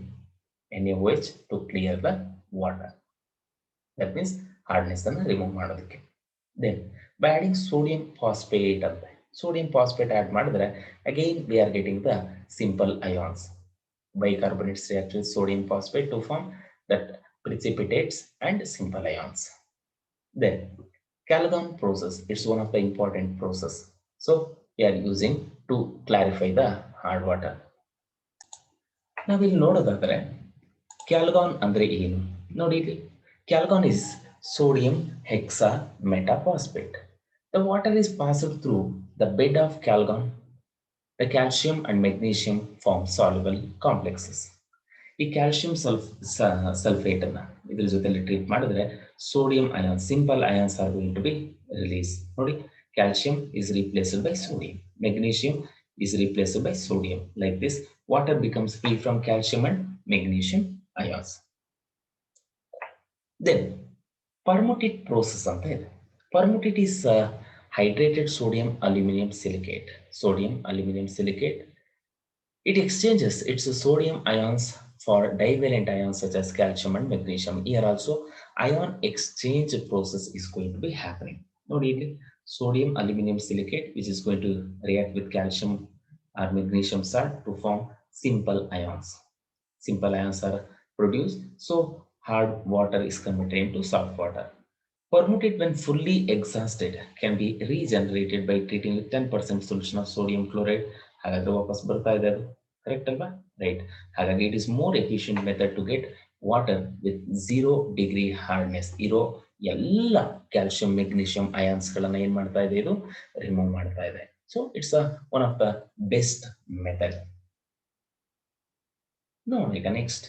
NaOH to clear the water. That means hardness ಅನ್ನು remove ಮಾಡೋದಕ್ಕೆ. Then by adding sodium phosphate ಅಂತ, sodium phosphate add ಮಾಡಿದ್ರೆ again we are getting the simple ions. Bicarbonates react with sodium phosphate to form that precipitates and simple ions. Then Calgon process, it's one of the important process. So we are using to clarify the hard water. ನಾವಿಲ್ಲಿ ನೋಡೋದಾದ್ರೆ ಕ್ಯಾಲ್ಗಾನ್ ಅಂದ್ರೆ ಏನು ನೋಡಿ. Calgon is sodium hexametaphosphate. The water is passed through the bed of calgon, the calcium and magnesium form soluble complexes. ಈ calcium sulphate ಅನ್ನ ಇದ್ರ ಜೊತೆಲಿ treat ಮಾಡಿದ್ರೆ sodium ion simple ions are going to be release. ನೋಡಿ, calcium is replaced by sodium, magnesium is replaced by sodium. Like this, water becomes free from calcium and magnesium ions. Then permutate process ಅಂತ ಇದೆ. Permutate is hydrated sodium aluminum silicate. Sodium aluminum silicate. It exchanges its sodium ions for divalent ions such as calcium and magnesium. Here also ion exchange process is going to be happening. ನೋಡಿ ಇಲ್ಲಿ sodium aluminum silicate which is going to react with calcium or magnesium salt to form simple ions. Simple ions are produced, so hard water is converted into soft water. Permutate when fully exhausted can be regenerated by treating with 10% solution of sodium chloride. ಹಾಗಾದ್ರೆ ವಾಪಸ್ ಬರ್ತಾ ಇದೆ ಅದು, correct ಅಲ್ವಾ? Right. ಹಾಗಾಗಿ it is more efficient method to get water with 0 degree hardness ಇರೋ ಎಲ್ಲ calcium magnesium ions ಗಳನ್ನ ಏನ್ ಮಾಡ್ತಾ ಇದೆ, ಇದು ರಿಮೂವ್ ಮಾಡ್ತಾ ಇದೆ. So it's one of the best method. ನೋಡಿ ಈಗ ನೆಕ್ಸ್ಟ್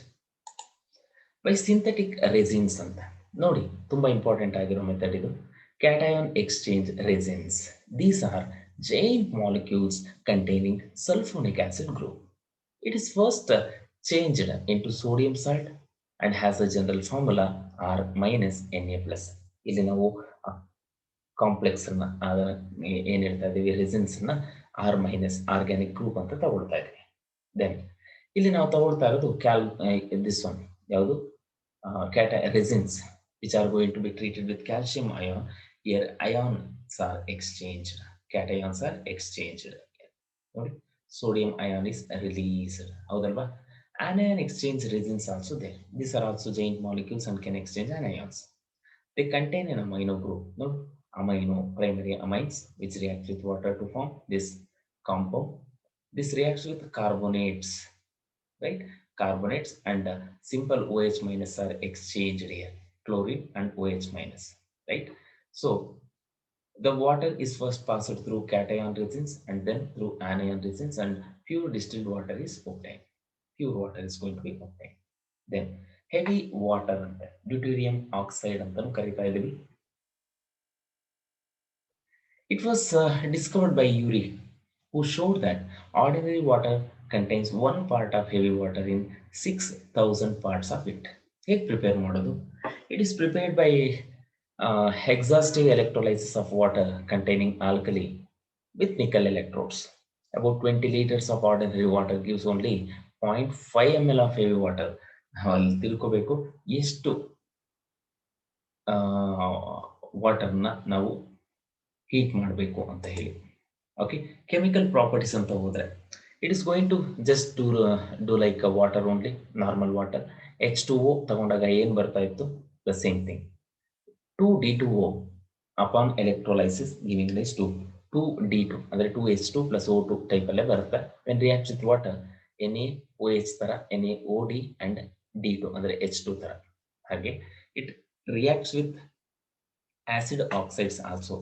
ಬೈ ಸಿಂಥೆಟಿಕ್ ರೆಸಿನ್ಸ್ ಅಂತ ನೋಡಿ, ತುಂಬಾ ಇಂಪಾರ್ಟೆಂಟ್ ಆಗಿರೋ ಮೆಥಡ್ ಇದು. Cation exchange raisins, these are giant molecules containing sulfonic acid group. It is first changed into sodium salt and has a general formula R minus Na+. ಇಲ್ಲಿ ನಾವು complex ಅನ್ನ ಏನ್ ಹೇಳ್ತಾ ಇದೀವಿ, ರೆಸಿನ್ಸ್ ನ R ಮೈನಸ್ ಆರ್ಗ್ಯಾನಿಕ್ ಗ್ರೂಪ್ ಅಂತ ತಗೊಳ್ತಾ ಇದೀವಿ. ದೆನ್ ಇಲ್ಲಿ ನಾವು ತಗೊಳ್ತಾ ಇರೋದು ದಿಸ್ ಒನ್ ಯಾವುದು, resins which are going to be treated with calcium ion. Here ions are exchanged, cations are exchanged. ನೋಡಿ, sodium ion is released. ಹೌದಲ್ವಾ? Anion exchange resins also there. These are also giant molecules and can exchange anions. They contain an amino group. No, amino primary amines which react with water to form this compound. This reacts with carbonates, right? Carbonates and simple OH minus are exchanged here, chlorine and OH minus, right? So the water is first passed through cation resins and then through anion resins, and pure distilled water is obtained. Pure water is going to be obtained. Then heavy water ante deuterium oxide antanu karita idivi. It was discovered by Urey, who showed that ordinary water contains 1 part of heavy water in 6,000 parts of it. ಹೇಗೆ prepare ಮಾಡೋದು? It is prepared by exhaustive electrolysis of water containing alkali with nickel electrodes. About 20 liters of ordinary water gives only 0.5 ml of heavy water. ಅಲ್ಲಿ ತಿಳ್ಕೋಬೇಕು ಎಷ್ಟು ವಾಟರ್ನ ನಾವು heat ಮಾಡಬೇಕು ಅಂತ ಹೇಳಿ. Okay, chemical properties ಅಂತ ಹೋದ್ರೆ it is going to just do like water only, normal water. H2O ತಗೊಂಡಾಗ ಏನ್ ಬರ್ತಾ ಇತ್ತು, the same thing. 2D2O upon electrolysis giving rise to 2D2 ಅಂದ್ರೆ 2H2 plus O2 ಟೈಪ್ ಅಲ್ಲೇ ಬರುತ್ತೆ. when reacts with water NaOH ತರ NaOD and D2 ಅಂದ್ರೆ H2 ತರ. ಹಾಗೆ it reacts with acid oxides also,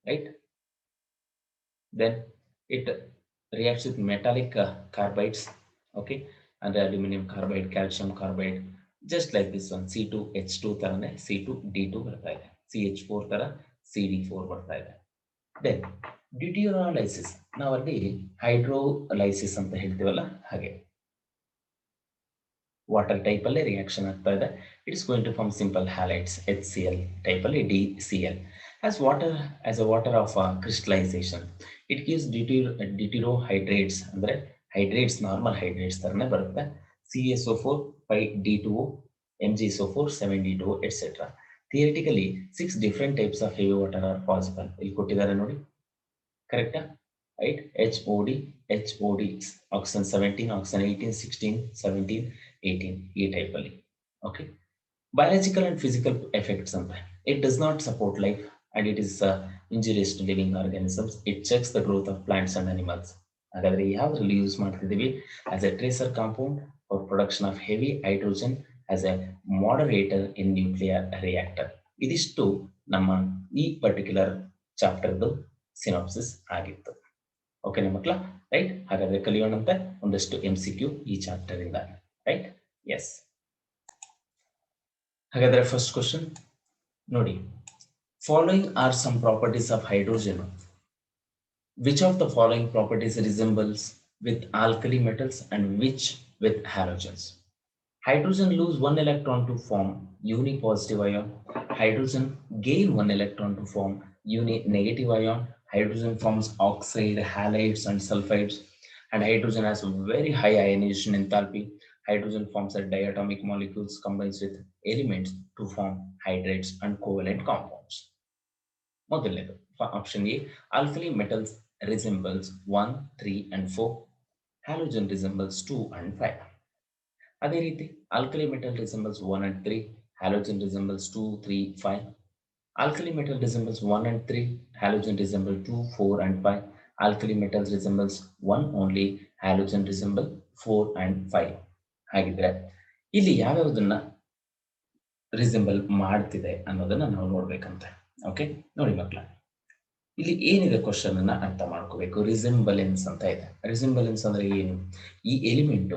right? Then it reacts with metallic carbides, okay, and aluminum carbide, calcium carbide, just like this one. C2H2 ತರನೇ C2D2 ಬರ್ತಾ ಇದೆ, CH4 ತರ CD4 ಬರ್ತಾ ಇದೆ. Then deuterolysis, ನಾವಲ್ಲಿ ಹೈಡ್ರೋಲೈಸಿಸ್ ಅಂತ ಹೇಳ್ತೀವಲ್ಲ ಹಾಗೆ ವಾಟರ್ ಟೈಪ್ ಅಲ್ಲಿ ರಿಯಾಕ್ಷನ್ ಆಗ್ತಾ ಇದೆ. It is going to form simple halides, HCl type ಅಲ್ಲಿ DCl. as a water of crystallization, it gives deuterohydrates ಅಂದ್ರೆ hydrates, normal hydrates ತರನೇ ಬರುತ್ತೆ. CaSO4 5D2O, MgSO4 7D2O, etc. Theoretically 6 different types of heavy water are possible. ಇಲ್ಲಿ ಕೊಟ್ಟಿದ್ದಾರೆ ನೋಡಿ, ಕರೆಕ್ಟಾ? right? HOD, oxygen 17, oxygen 18, 16, 17, 18 ಈ type ಅಲ್ಲಿ. okay, biological and physical effects ಅಂತ, it does not support life and it is injurious to living organisms. It checks the growth of plants and animals. ಹಾಗಾದ್ರೆ ಯಾವ್ದ್ರಲ್ಲಿ use ಮಾಡ್ತಿದ್ದೀವಿ? as a tracer compound for production of heavy hydrogen as a moderator in nuclear reactor. ಇದಿಷ್ಟು ನಮ್ಮ ಈ particular ಚಾಪ್ಟರ್ದು synopsis ಆಗಿತ್ತು. ಓಕೆನಾ ಮಕ್ಕಳ? Right. ಹಾಗಾದ್ರೆ ಕಲಿಯೋಣಂತೆ ಒಂದಷ್ಟು MCQ ಈ ಚಾಪ್ಟರ್ ಇಂದ. ರೈಟ್. ಎಸ್. ಹಾಗಾದ್ರೆ ಫಸ್ಟ್ ಕ್ವಶನ್ ನೋಡಿ. Following are some properties of hydrogen. Which of the following properties resembles with alkali metals and which with halogens? Hydrogen lose one electron to form uni-positive ion. Hydrogen gain one electron to form uni-negative ion. Hydrogen forms oxide, halides, and sulfides. And hydrogen has a very high ionization enthalpy. Hydrogen forms a diatomic molecules, combines with elements to form hydrates and covalent compounds. ಮೊದಲನೇದು option A, alkali metals resembles 1, 3 and 4. Halogen resembles 2 and 5. ಅದೇ ರೀತಿ alkali metal resembles 1 and 3. Halogen resembles 2, 3, 5. Alkali metal resembles 1 and 3. Halogen resembles 2, 4 and 5. Alkali metals resembles 1 only. Halogen resemble 4 and 5. ಹಾಗಿದ್ರೆ ಇಲ್ಲಿ ಯಾವ್ಯಾವುದನ್ನ resemble ಮಾಡ್ತಿದೆ ಅನ್ನೋದನ್ನ ನಾವು ನೋಡ್ಬೇಕಂತೆ. Okay, ನೋಡಿ ಮಕ್ಕಳ, ಇಲ್ಲಿ ಏನಿದೆ ಕ್ವಶನ್ ಅನ್ನ ಅರ್ಥ ಮಾಡ್ಕೋಬೇಕು. ರಿಸೆಂಬಲೆನ್ಸ್ ಅಂತ ಇದೆ. ರಿಸೆಂಬಲೆನ್ಸ್ ಅಂದ್ರೆ ಏನು? ಈ ಎಲಿಮೆಂಟ್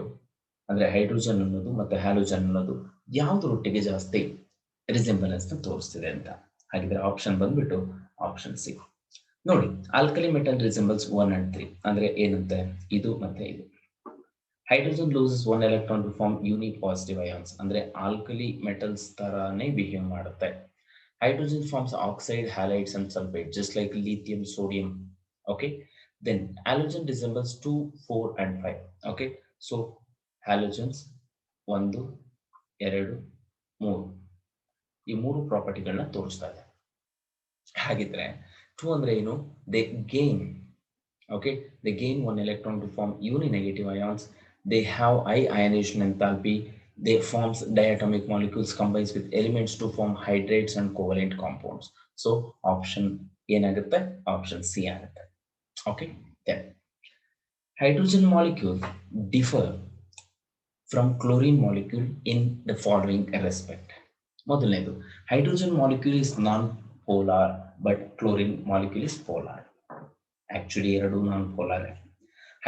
ಅಂದ್ರೆ ಹೈಡ್ರೋಜನ್ ಅನ್ನೋದು ಮತ್ತೆ ಹ್ಯಾಲೋಜನ್ ಅನ್ನೋದು ಯಾವ್ದರೊಟ್ಟಿಗೆ ಜಾಸ್ತಿ ರಿಸೆಂಬಲೆನ್ಸ್ ನ ತೋರಿಸ್ತಿದೆ ಅಂತ. ಹಾಗಿದ್ರೆ ಆಪ್ಷನ್ ಬಂದ್ಬಿಟ್ಟು ಆಪ್ಷನ್ ಸಿ. ನೋಡಿ, ಆಲ್ಕಲಿ ಮೆಟಲ್ ರಿಸೆಂಬಲ್ಸ್ 1 and 3 ಅಂದ್ರೆ ಏನಂತೆ? ಇದು ಮತ್ತೆ ಇದು. Hydrogen loses 1 electron to form uni-positive ions ಅಂದ್ರೆ ಆಲ್ಕಲಿ ಮೆಟಲ್ಸ್ ತರಾನೇ ಬಿಹೇವ್ ಮಾಡುತ್ತೆ. Hydrogen forms oxide, halides and sulfate just like lithium, sodium. Okay, then halogen resembles 2, 4 and 5. Okay, so halogens 1, 2, 3 ಈ ಮೂರು ಪ್ರಾಪರ್ಟಿಗಳನ್ನ ತೋರಿಸ್ತಾ ಇದೆ. ಹಾಗಿದ್ರೆ 2 ಅಂದ್ರೆ ಏನು? They gain. Okay, they gain 1 electron to form uni-negative ions. They have high ionization enthalpy. They forms diatomic molecules, combines with elements to form hydrates and covalent compounds. So option ಏನಾಗುತ್ತೆ? Option C ಆಗುತ್ತೆ. Okay, then hydrogen molecule differ from chlorine molecule in the following respect. ಮೊದಲನೇದು, hydrogen molecule is non-polar but chlorine molecule is polar. Actually ಎರಡು non-polar.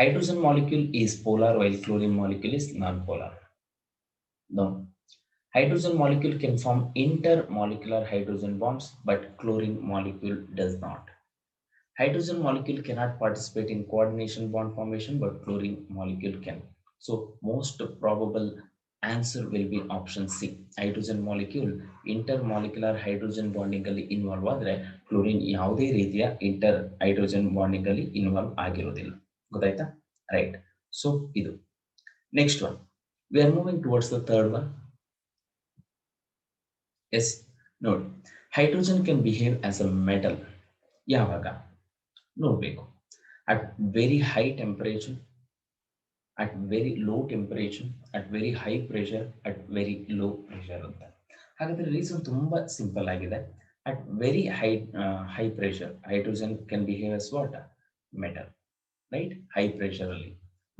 Hydrogen molecule is polar while chlorine molecule is non-polar. No. Hydrogen molecule can form intermolecular hydrogen bonds, but chlorine molecule does not. Hydrogen molecule cannot participate in coordination bond formation, but chlorine molecule can. So most probable answer will be option C. Hydrogen molecule intermolecular hydrogen bonding ಅಲ್ಲಿ involve ಆದ್ರೆ chlorine ಯಾವುದೇ ರೀತಿಯ inter hydrogen bonding ಅಲ್ಲಿ involve ಆಗಿರೋದಿಲ್ಲ. ಗೊತ್ತಾಯ್ತಾ? Right. So ಇದು next one. We are moving towards the third one. Yes, ನೋಡಿ, hydrogen can behave as a metal. ಯಾವಾಗ ನೋಡ್ಬೇಕು? At very high temperature, at very low temperature, at very high pressure, at very low pressure ಅಂತ. ಹಾಗಾದ್ರೆ reason ತುಂಬಾ simple ಆಗಿದೆ. At very high pressure, hydrogen can behave as what? Metal. Right? High pressure ಅಲ್ಲಿ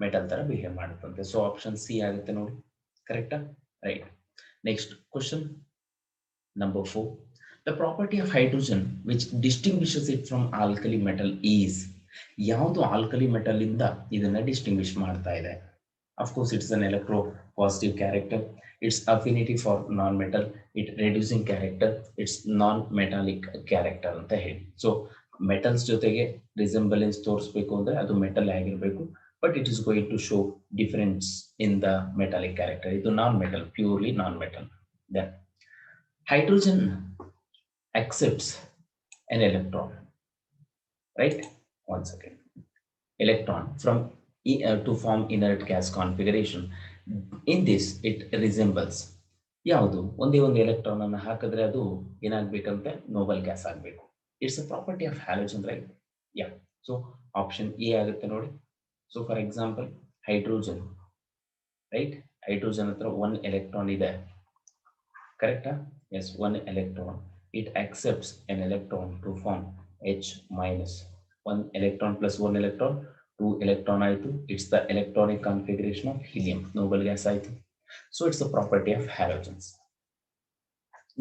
metal ತರ behave ಮಾಡುತ್ತಂತೆ. So option C ಆಗುತ್ತೆ ನೋಡಿ. ಕರೆಕ್ಟಾ? Right. Next question number 4. The property of hydrogen which distinguishes it from alkali metal is. ಯಾವುದು alkali metal ಇಂದ ಇದನ್ನ distinguish ಮಾಡ್ತಾ ಇದೆ? Of course it's an electropositive character, it's affinity for non metal, it reducing character, it's non metallic character ಅಂತ ಹೇಳಿ. So metals ಜೊತೆಗೆ ರಿಸೆಂಬಲೆನ್ಸ್ ತೋರಿಸಬೇಕು ಅಂದ್ರೆ ಅದು ಮೆಟಲ್ ಆಗಿರಬೇಕು, but it is going to show difference in the metallic character. ಇದು non metal, purely non metal. Then hydrogen accepts an electron, right? One second. Electron from to form inert gas configuration. In this, it resembles ಯಾವುದು? ಒಂದೇ ಒಂದು electron ಅನ್ನು ಹಾಕಿದ್ರೆ ಅದು ಏನಾಗಬೇಕಂತೆ? Noble gas ಆಗಬೇಕು. It's a property of halogen, right? Yeah. So option A ಆಗುತ್ತೆ ನೋಡಿ. So for example hydrogen, right? Hydrogen ಹತ್ರ 1 electron ಇದೆ, ಕರೆಕ್ಟಾ? Yes, 1 electron. It accepts an electron to form H minus. 1 electron plus 1 electron, 2 electron ಆಯಿತು. It's the electronic configuration of helium, noble gas ಆಯಿತು. So it's the property of halogens.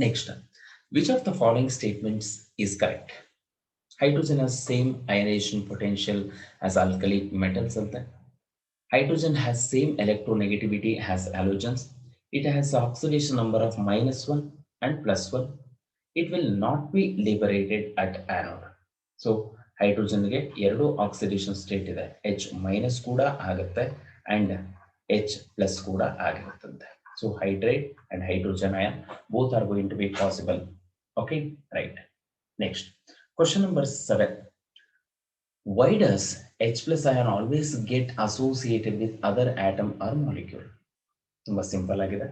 Next, which of the following statements is correct? Hydrogen has same ionization potential as alkali metals. Hydrogen has same electronegativity as halogens. It has the oxidation number of -1 and +1. It will not be liberated at anode. So hydrogen ಗೆ ಎರಡು oxidation state ಇದೆ, H minus ಕೂಡ ಆಗುತ್ತೆ and H plus ಕೂಡ ಆಗಿರುತ್ತದೆ. So hydrate and hydrogen ion both are going to be possible. Okay, right. Next, question number 7. Why does H plus ion always get associated with other atom or molecule? ತುಂಬಾ simple ಆಗಿದೆ.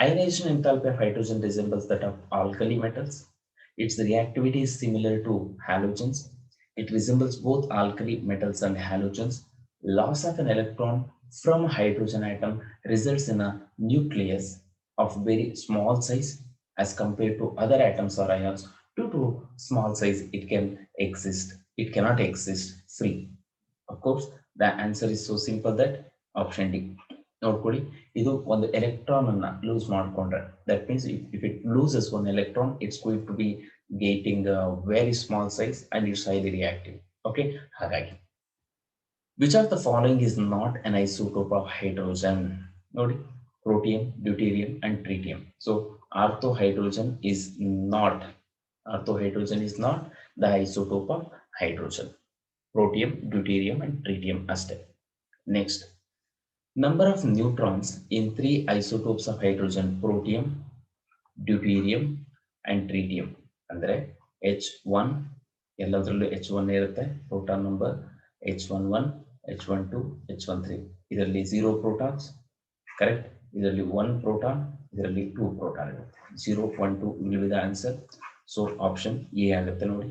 Ionization enthalpy of hydrogen resembles that of alkali metals. Its reactivity is similar to halogens. It resembles both alkali metals and halogens. Loss of an electron from a hydrogen atom results in a nucleus of very small size as compared to other atoms or ions. Due to small size, it cannot exist free. Of course, the answer is so simple that option D. ನೋಡ್ಕೊಳ್ಳಿ, ಇದು ಒಂದು electron ಅನ್ನ lose ಮಾಡ್ಕೊಂಡ್ರೆ, that means if it loses one electron, it's going to be getting very small size and it's highly reactive. Okay, ಹಾಗಾಗಿ which of the following is not an isotope of hydrogen? ನೋಡಿ, protium, deuterium and tritium. So orthohydrogen is not the isotope of hydrogen. Protium, deuterium and tritium ಅಷ್ಟೇ. Next, number of neutrons in 3 isotopes of hydrogen: protium, deuterium and tritium. ಅಂದ್ರೆ H1 ಎಲ್ಲದರಲ್ಲೂ H1 ಇರುತ್ತೆ, proton number H11, H12, H13. ಇದರಲ್ಲಿ 0 protons, correct. ಇದರಲ್ಲಿ 1 proton, ಇದರಲ್ಲಿ 2 proton ಇರುತ್ತೆ. 0, 1, 2 will be the answer. So option A ಆಗುತ್ತೆ ನೋಡಿ,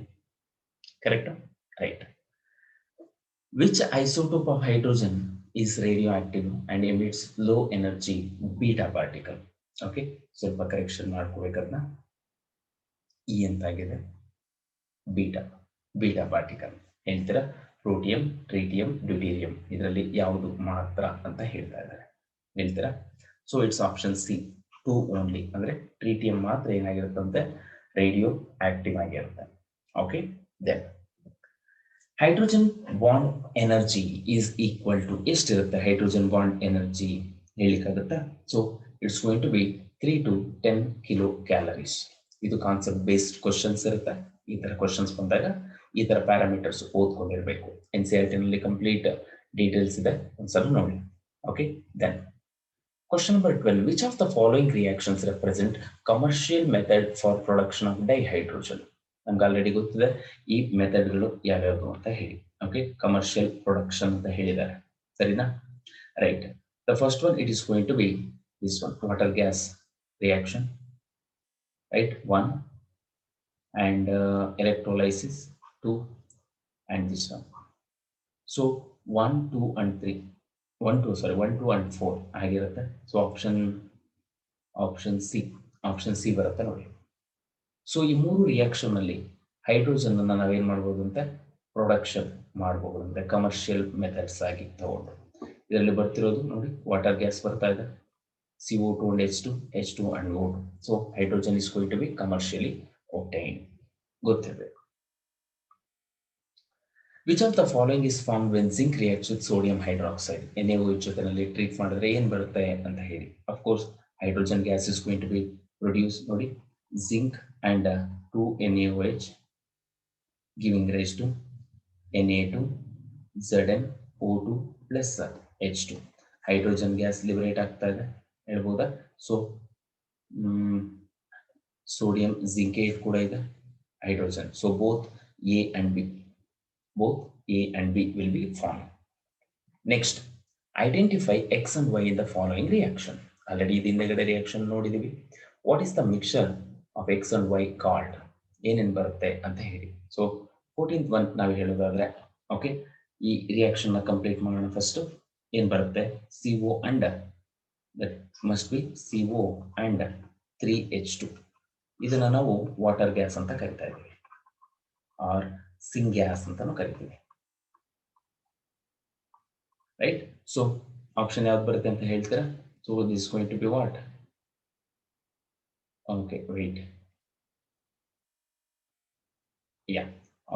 correct, right. Which isotope of hydrogen is radioactive and emits low energy beta particle? Okay, ಸ್ವಲ್ಪ correction ಮಾಡ್ಕೋಬೇಕದನ್ನ. ಇ ಅಂತಾಗಿದೆ, ಬೀಟಾ ಪಾರ್ಟಿಕಲ್. ಹೇಳ್ತೀರಾ ಪ್ರೋಟಿಯಂ, ಟ್ರಿಟಿಯಂ, ಡ್ಯೂಟೀರಿಯಂ, ಇದರಲ್ಲಿ ಯಾವುದು ಮಾತ್ರ ಅಂತ ಹೇಳ್ತಾ ಇದ್ದಾರೆ, ಹೇಳ್ತೀರಾ? So it's option C, 2 only. ಅಂದ್ರೆ ಟ್ರಿಟಿಯಂ ಮಾತ್ರ ಏನಾಗಿರುತ್ತಂತೆ, ರೇಡಿಯೋ ಆಕ್ಟಿವ್ ಆಗಿರುತ್ತೆ. Okay, then hydrogen bond energy is equal to ಎಷ್ಟಿರುತ್ತೆ? ಹೈಡ್ರೋಜನ್ ಬಾಂಡ್ ಎನರ್ಜಿ ಹೇಳಿಕ್ಕಾಗುತ್ತಾ? So it's going to be 3 to 10 kilocalories. ಇದು ಕಾನ್ಸೆಪ್ಟ್ ಬೇಸ್ಡ್ ಕ್ವಶನ್ಸ್ ಇರುತ್ತೆ. ಈ ತರ ಕ್ವಶನ್ಸ್ ಬಂದಾಗ ಈ ತರ ಪ್ಯಾರಾಮೀಟರ್ಸ್ ಓದ್ಕೊಂಡಿರ್ಬೇಕು. NCERT ನಲ್ಲಿ ಕಂಪ್ಲೀಟ್ ಡೀಟೇಲ್ಸ್ ಇದೆ, ಒಂದ್ಸಲ ನೋಡಿ. Okay, then question number 12. Which of the following reactions represent commercial method for production of dihydrogen? ನಮ್ಗೆ ಆಲ್ರೆಡಿ ಗೊತ್ತಿದೆ ಈ ಮೆಥಡ್ಗಳು ಯಾವ್ಯಾವುದು ಅಂತ ಹೇಳಿ. ಓಕೆ, ಕಮರ್ಷಿಯಲ್ ಪ್ರೊಡಕ್ಷನ್ ಅಂತ ಹೇಳಿದ್ದಾರೆ, ಸರಿನಾ? Right. The first one, it is going to be this one, water gas reaction, right, 1, and electrolysis 2, and this one. So 1, 2 and 3, 1, 2 and 4 ಆಗಿರುತ್ತೆ. ಸೊ ಆಪ್ಷನ್ ಸಿ ಬರುತ್ತೆ ನೋಡಿ. ಸೊ ಈ ಮೂರು ರಿಯಾಕ್ಷನ್ ಅಲ್ಲಿ hydrogen ಅನ್ನ ನಾವೇನ್ ಮಾಡ್ಬೋದು ಅಂತ, ಪ್ರೊಡಕ್ಷನ್ ಮಾಡಬಹುದು ಅಂದ್ರೆ ಕಮರ್ಷಿಯಲ್ ಮೆಥಡ್ಸ್ ಆಗಿ ತಗೊಂಡು. ಇದರಲ್ಲಿ ಬರ್ತಿರೋದು ನೋಡಿ, ವಾಟರ್ ಗ್ಯಾಸ್ ಬರ್ತಾ ಇದೆ, CO2 and H2 and O2. So hydrogen is going to be commercially obtained. ಗೊತ್ತಿರಬೇಕು. Which of the following is formed when zinc reacts with sodium hydroxide? NaOH ಜೊತೆನಲ್ಲಿ ಟ್ರೀಟ್ ಮಾಡಿದ್ರೆ ಏನ್ ಬರುತ್ತೆ ಅಂತ ಹೇಳಿ. Of course, hydrogen gas is going to be produced ನೋಡಿ, zinc and 2 NaOH giving rise to Na2 ZnO2 plus H2. Hydrogen gas liberate ಆಗ್ತಾ ಇದೆ ಹೇಳ್ಬೋದಾ? ಸೊ ಸೋಡಿಯಂ ಜಿಂಕೇಟ್ ಕೂಡ ಇದೆ, hydrogen. So both A and B will be formed. Next, identify X and Y in the following reaction. Already the ಹಿಂದೆಗಡೆ reaction ನೋಡಿದೀವಿ. What is the mixture of X and Y called? ಏನೇನು ಬರುತ್ತೆ ಅಂತ ಹೇಳಿ. So 14th one ನಾವು ಹೇಳೋದಾದ್ರೆ, okay, ಈ reaction ನ ಕಂಪ್ಲೀಟ್ ಮಾಡೋಣ. ಫಸ್ಟ್ ಏನ್ ಬರುತ್ತೆ, CO and that must be CO and 3H2. ಇದನ್ನ ನಾವು ವಾಟರ್ ಗ್ಯಾಸ್ ಅಂತ ಕರಿತಾ ಇದ್ದೀವಿ, ಆರ್ ಸಿಂಗ್ ಗ್ಯಾಸ್ ಅಂತಾನು ಕರಿತೀವಿ, ರೈಟ್? ಸೊ ಆಪ್ಷನ್ ಯಾವ್ದು ಬರುತ್ತೆ ಅಂತ ಹೇಳ್ತೀರಾ? So this going to be what? Okay, wait, yeah,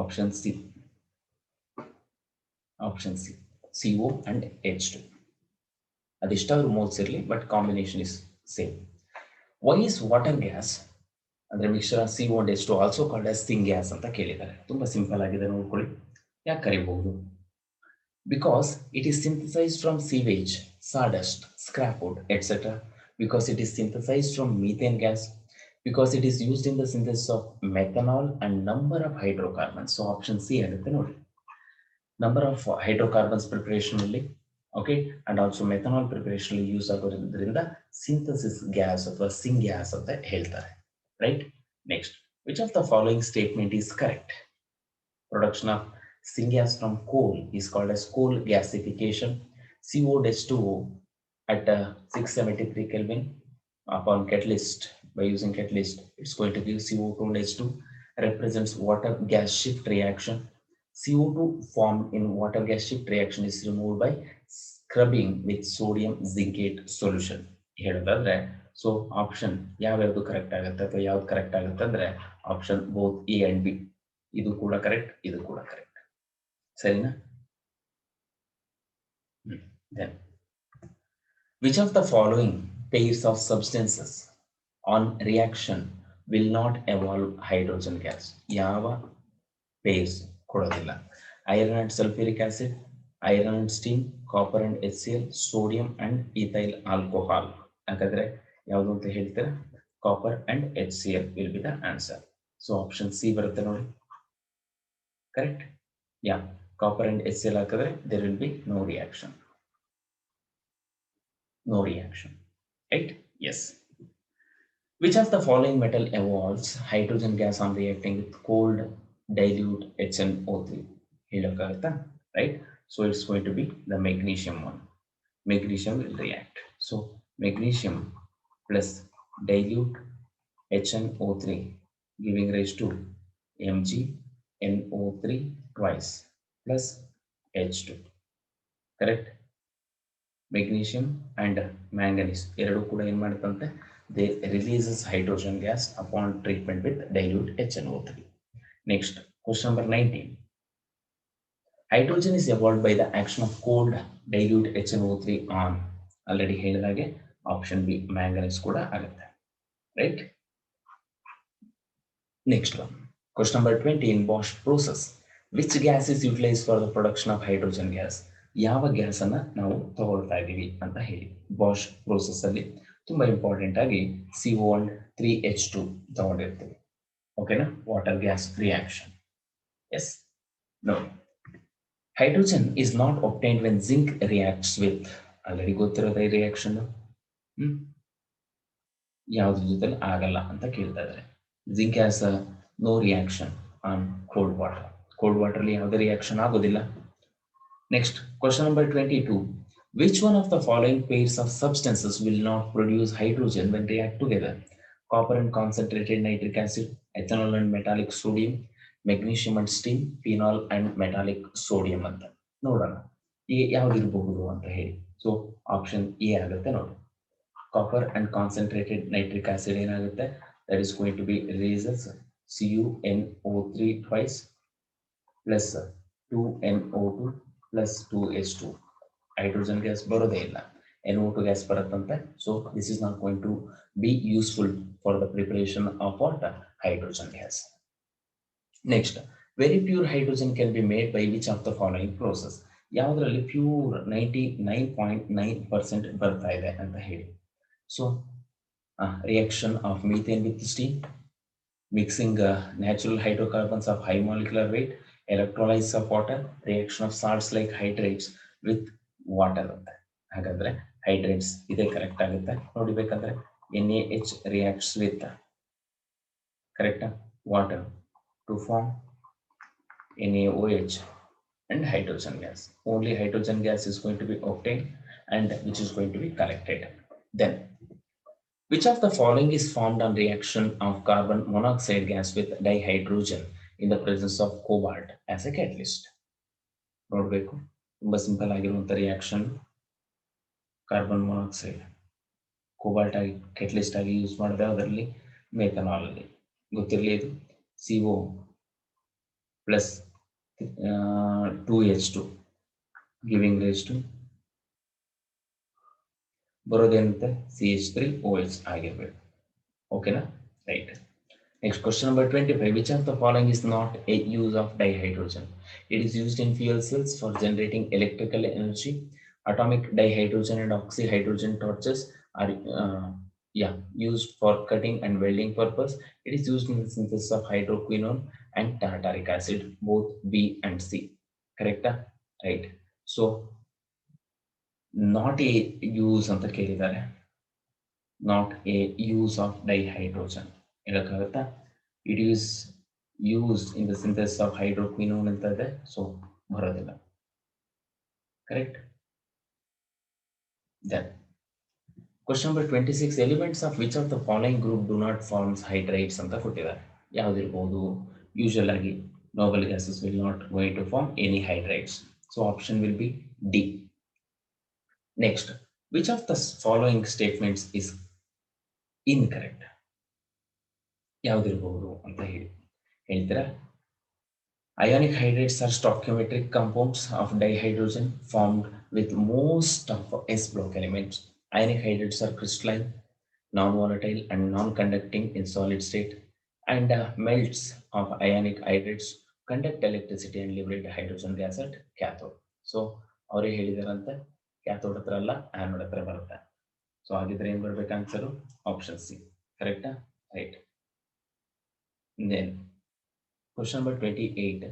option C. Option C, CO and H2. ಅದೆಷ್ಟಾದ್ರೂ ಮೋಲ್ಸ್ ಇರಲಿ, but combination is same. Why is water gas ಅಂದರೆ mixture of CO and H2 also called as syngas ಅಂತ ಕೇಳಿದ್ದಾರೆ. ತುಂಬ simple ಆಗಿದೆ, ನೋಡ್ಕೊಳ್ಳಿ. ಯಾಕೆ ಕರಿಬಹುದು? Because it is synthesised from sewage, sawdust, scrap wood, etc. Because it is synthesized from methane gas. Because it is used in the synthesis of methanol and number of hydrocarbons. So option C ಆಗುತ್ತೆ ನೋಡಿ. Number of hydrocarbons preparation ಅಲ್ಲಿ, okay, and also methanol preparation use ಆಗೋದ್ರಿಂದ synthesis gas ಅಥವಾ syngas ಅಂತ ಹೇಳ್ತಾರೆ, right? Next, which of the following statement is correct? Production of syngas from coal is called as coal gasification. CO-2 at 673 Kelvin upon catalyst, by using catalyst, it's going to give CO2 and H2, represents water gas shift reaction. CO2 formed in water gas shift reaction is removed by scrubbing with sodium zincate solution. ಹೇಳೋದಾದ್ರೆ, so option ಯಾವ್ಯಾವುದು correct ಆಗುತ್ತೆ ಅಥವಾ ಯಾವ್ದು correct ಆಗುತ್ತೆ ಅಂದ್ರೆ option both A and B. ಇದು ಕೂಡ correct, ಇದು ಕೂಡ ಕರೆಕ್ಟ್. ಸರಿನಾ? Then, which of the following pairs of substances on reaction will not evolve hydrogen gas? ಯಾವ pairs ಕೊಡೋದಿಲ್ಲ? Iron and sulfuric acid, iron and steam, copper and HCl, sodium and ethyl alcohol. ಹಾಗಾದ್ರೆ ಯಾವುದು ಅಂತ ಹೇಳ್ತೀರಾ? Copper and HCl will be the answer. So option C ಬರುತ್ತೆ ನೋಡಿ. Correct? Yeah. Copper and HCl ಹಾಕಿದ್ರೆ there will be no reaction. No reaction, right? Yes. Which of the following metal evolves hydrogen gas on reacting with cold dilute HNO3? ಹೇಳೋಕ್ಕಾಗತ್ತಾ? Right? So it's going to be the magnesium one. Magnesium will react. So magnesium plus dilute HNO3 giving rise to MgNO3 twice plus H2. Correct? Magnesium and manganese ಎರಡು ಕೂಡ ಏನು ಮಾಡುತ್ತಂತೆ? They releases hydrogen gas upon treatment with dilute HNO3. Next, question number 19. Hydrogen is evolved by the action of cold dilute HNO3 on, already ಹೇಳಿದಾಗೆ option B manganese ಕೂಡ ಆಗುತ್ತೆ, right? Next one, question number 20. In Bosch process, which gas is utilized for the production of hydrogen gas? ಯಾವ gas ಅನ್ನ ನಾವು ತಗೊಳ್ತಾ ಇದೀವಿ ಅಂತ ಹೇಳಿ. ಬಾಷ್ ಪ್ರೋಸೆಸ್ ಅಲ್ಲಿ ತುಂಬಾ ಇಂಪಾರ್ಟೆಂಟ್ ಆಗಿ CO and 3H2 ತಗೊಂಡಿರ್ತೀವಿ, ಓಕೆನಾ? Water gas reaction. Yes, no. Hydrogen is not obtained when zinc reacts with, already ಗೊತ್ತಿರೋದ ಈ ರಿಯಾಕ್ಷನ್ ಯಾವ್ದ್ರ ಜೊತೆ ಆಗಲ್ಲ ಅಂತ ಕೇಳ್ತಾ ಇದ್ದಾರೆ. Zinc has no reaction on cold water. Cold water ಅಲ್ಲಿ ಯಾವುದೇ ರಿಯಾಕ್ಷನ್ ಆಗೋದಿಲ್ಲ. Next, question number 22. Which one of the following pairs of substances will not produce hydrogen when react together? Copper and concentrated nitric acid, ethanol and metallic sodium, magnesium and steam, phenol and metallic sodium ಅಂತ ನೋಡೋಣ ಯಾವ್ದು ಇರಬಹುದು ಅಂತ ಹೇಳಿ. So option A ಆಗುತ್ತೆ ನೋಡಿ. Copper and concentrated nitric acid ಏನಾಗುತ್ತೆ? That is going to be releases CuNO3 twice plus 2NO2 plus 2H2. hydrogen gas ಬರೋದೇ ಇಲ್ಲ, NO2 gas ಬರುತ್ತಂತೆ. So this is not going to be useful for the preparation of what? Hydrogen gas. Next, very pure hydrogen can be made by which of the following process? ಯಾವುದರಲ್ಲಿ pure 99.9% ಬರ್ತಾ ಇದೆ ಅಂತ ಹೇಳಿ. So reaction of methane with steam, mixing natural hydrocarbons of high molecular weight, electrolysis of water, reaction of salts like hydrates with water ಅಂತ. ಹಾಗಾದ್ರೆ hydrates ಇದೇ correct ಆಗುತ್ತೆ ನೋಡಿಬೇಕಂದ್ರೆ. NaH reacts with correct water to form NaOH and hydrogen gas. Only hydrogen gas is going to be obtained and which is going to be collected. Then, which of the following is formed on reaction of carbon monoxide gas with dihydrogen in the presence of cobalt as a catalyst? ನೋಡಬೇಕು, ತುಂಬಾ simple ಆಗಿರುವಂತ reaction. Carbon monoxide cobalt ಆಗಿ catalyst ಆಗಿ use ಮಾಡಿದ್ರೆ ಅದರಲ್ಲಿ methanol ಅಲ್ಲಿ ಗೊತ್ತಿರಲಿ ಇದು CO plus 2H2 giving rise to ಬರೋದೇನಂತೆ CH3OH ಆಗಿರ್ಬೇಕು. ಓಕೆನಾ? Right. Next question number 25. Which of the following is not a use of dihydrogen? It is used in fuel cells for generating electrical energy. Atomic dihydrogen and oxyhydrogen torches are used for cutting and welding purpose. It is used in the synthesis of hydroquinone and tartaric acid, both B and C. Correct? Right. So, not a use ಅಂತ ಕೇಳಿದ್ದಾರೆ. Not a use of dihydrogen. ಹೇಳಕ್ಕಾಗತ್ತಾ? It is used in the synthesis of hydroquinone ಅಂತ ಇದೆ, so ಬರೋದಿಲ್ಲ. Correct? Then question number 26. Elements of which of the following group do not form hydrides ಅಂತ ಕೊಟ್ಟಿದ್ದಾರೆ. ಯಾವ್ದಿರಬಹುದು? Usual ಆಗಿ noble gases will not going to form any hydrides. So option will be D. Next, which of the following statements is incorrect? ಯಾವ್ದಿರಬಹುದು ಅಂತ ಹೇಳ್ತೀರಾ? Ionic hydrates are stoichiometric compounds of dihydrogen formed with most of S block elements. Ionic hydrates are crystalline, non-volatile and non-conducting in solid state, and melts of ionic hydrates conduct electricity and liberate hydrogen gas at cathode. So, ಅವರೇ ಹೇಳಿದಾರಂತೆ cathode ಹತ್ರ ಅಲ್ಲ anode ಹತ್ರ ಬರುತ್ತೆ. So ಹಾಗಿದ್ರೆ ಏನ್ ಬರ್ಬೇಕು answer? Option C. ಕರೆಕ್ಟಾ? Right. Then question number 28.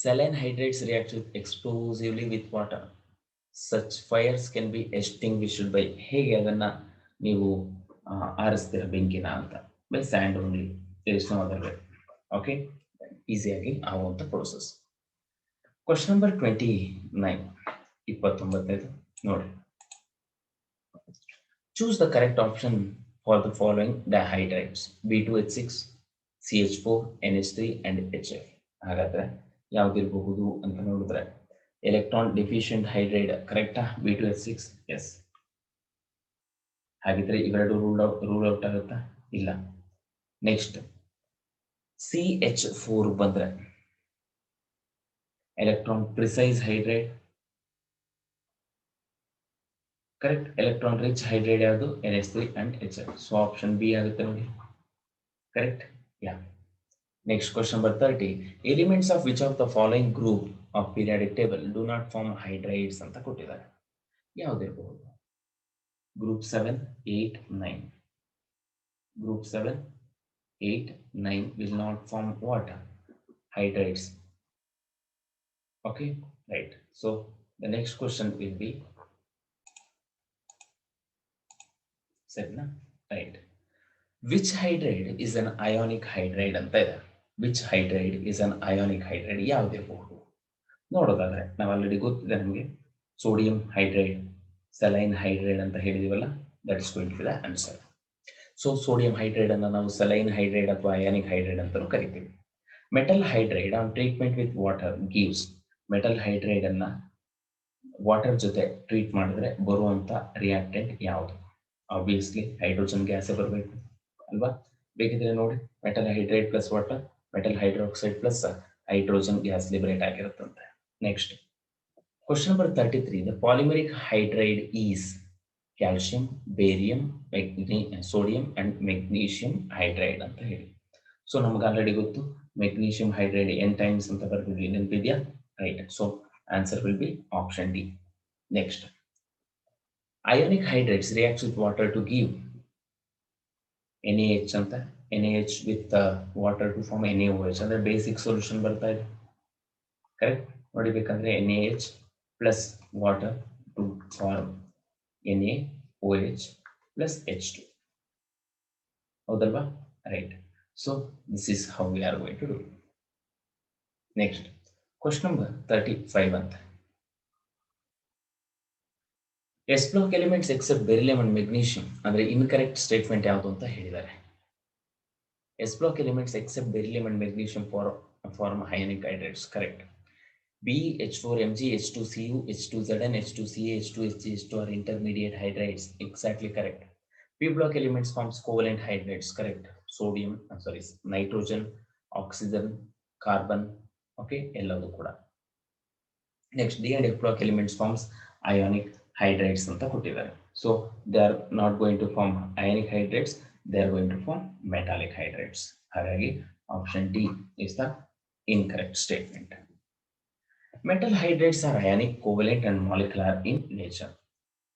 Saline hydrates react explosively with water. Such fires can be extinguished by ಹೇಗೆ ಅದನ್ನ ನೀವು ಆರಿಸ್ತೀರ ಬೆಂಕಿನ ಅಂತ? By sand only. There is no other way. Okay? ಈಸಿಯಾಗಿ ಆಗುವಂತ ಪ್ರೋಸೆಸ್. Question number 29. 29 ನೋಡಿ. Choose the correct option for the following dihydrides: B2H6, CH4, NH3 and HF. ಹಾಗಾದ್ರೆ ಯಾವ್ದಿರಬಹುದು ಅಂತ ನೋಡಿದ್ರೆ ಎಲೆಕ್ಟ್ರಾನ್ ಡಿಫಿಷಿಯಂಟ್ ಹೈಡ್ರೈಡ್ ಕರೆಕ್ಟಾ? B2H6 S. ಹಾಗಿದ್ರೆ ಇವೆರಡು ರೂಲ್ ಔಟ್ ಆಗುತ್ತಾ? ಇಲ್ಲ. ನೆಕ್ಸ್ಟ್ CH4 ಬಂದ್ರೆ electron precise hydride correct. Electron rich hydride ಯಾವುದು? NH3 and HF. So option B ಆಗುತ್ತೆ ನೋಡಿ. Correct? Yeah. Next question number 30. Elements of which of the following group of periodic table do not form hydrides ಅಂತ ಕೊಟ್ಟಿದ್ದಾರೆ. ಯಾವ್ದಿರಬಹುದು? Group 7, 8, 9. Group 7, 8, 9 will not form what? Hydrides. Okay, right. So the next question will be said na? Right. Which hydride is an ionic hydride ಅಂತ ಇದೆ. Which hydride is an ionic hydride? ಯಾವ್ದಿರಬಹುದು ನೋಡೋದಾದ್ರೆ ನಾವು already ಗೊತ್ತಿದೆ ನಮಗೆ. Sodium hydride, saline hydride ಅಂತ ಹೇಳಿದೀವಲ್ಲ, that is going to be the answer. So sodium hydride ಅನ್ನು ನಾವು ಸಲೈನ್ ಹೈಡ್ರೈಡ್ ಅಥವಾ ಅಯಾನಿಕ್ ಹೈಡ್ರೈಡ್ ಅಂತಾನೂ ಕರಿತೀವಿ. Metal hydride on treatment with water gives. Metal hydride ಅನ್ನ ವಾಟರ್ ಜೊತೆ ಟ್ರೀಟ್ ಮಾಡಿದ್ರೆ ಬರುವಂತ ರಿಯಾಕ್ಟೆಂಟ್ ಯಾವುದು? ಆಬ್ವಿಯಸ್ಲಿ ಹೈಡ್ರೋಜನ್ ಗ್ಯಾಸೇ ಬರಬೇಕು ಅಲ್ವಾ? ಬೇಕಿದ್ರೆ ನೋಡಿ, metal hydride plus water, metal hydroxide plus hydrogen gas liberate ಆಗಿರುತ್ತಂತೆ. Next question number 33. The polymeric hydride is calcium, barium, sodium and magnesium hydride ಅಂತ ಹೇಳಿ. ಸೊ ನಮ್ಗೆ ಆಲ್ರೆಡಿ ಗೊತ್ತು, ಮೆಗ್ನೀಷಿಯಂ ಹೈಡ್ರೈಡ್ n ಟೈಮ್ಸ್ ಅಂತ ಬರ್ತಿದ್ವಿ, ನೆನಪಿದ್ಯಾ? Right. So answer will be option D. Next ionic hydrates reacts with water to give NaH ಅಂತ. NaH with water to form NaOH ಅಂದ್ರೆ basic solution ಬರ್ತಾ ಇದೆ. ಕರೆಕ್ಟ್? ನೋಡಿಬೇಕಂದ್ರೆ NaH plus water to form NaOH plus H2. ಹೌದಲ್ವಾ? Right. So this is how we are going to do. Next question number 35 ಅಂತ. S block elements except beryllium and magnesium ಅಂದ್ರೆ incorrect statement ಯಾವುದು ಅಂತ ಹೇಳಿದ್ದಾರೆ. S block elements except beryllium and magnesium form ionic hydrides. Correct. BH4 Mg H2Cu H2Zn H2Ca H2Hg H2 are intermediate hydrides. Exactly correct. P block elements forms covalent hydrides. Correct. Sodium, nitrogen, oxygen, carbon, okay, ಎಲ್ಲವೂ ಕೂಡ. Next D and F block elements forms ionic hydrides ಅಂತ ಕೊಟ್ಟಿದ್ದಾರೆ. So they are not going to form ionic hydrides, they are going to form metallic hydrides. ಹಾಗಾಗಿ option D is the incorrect statement. Metal hydrides are ionic, covalent and molecular in nature.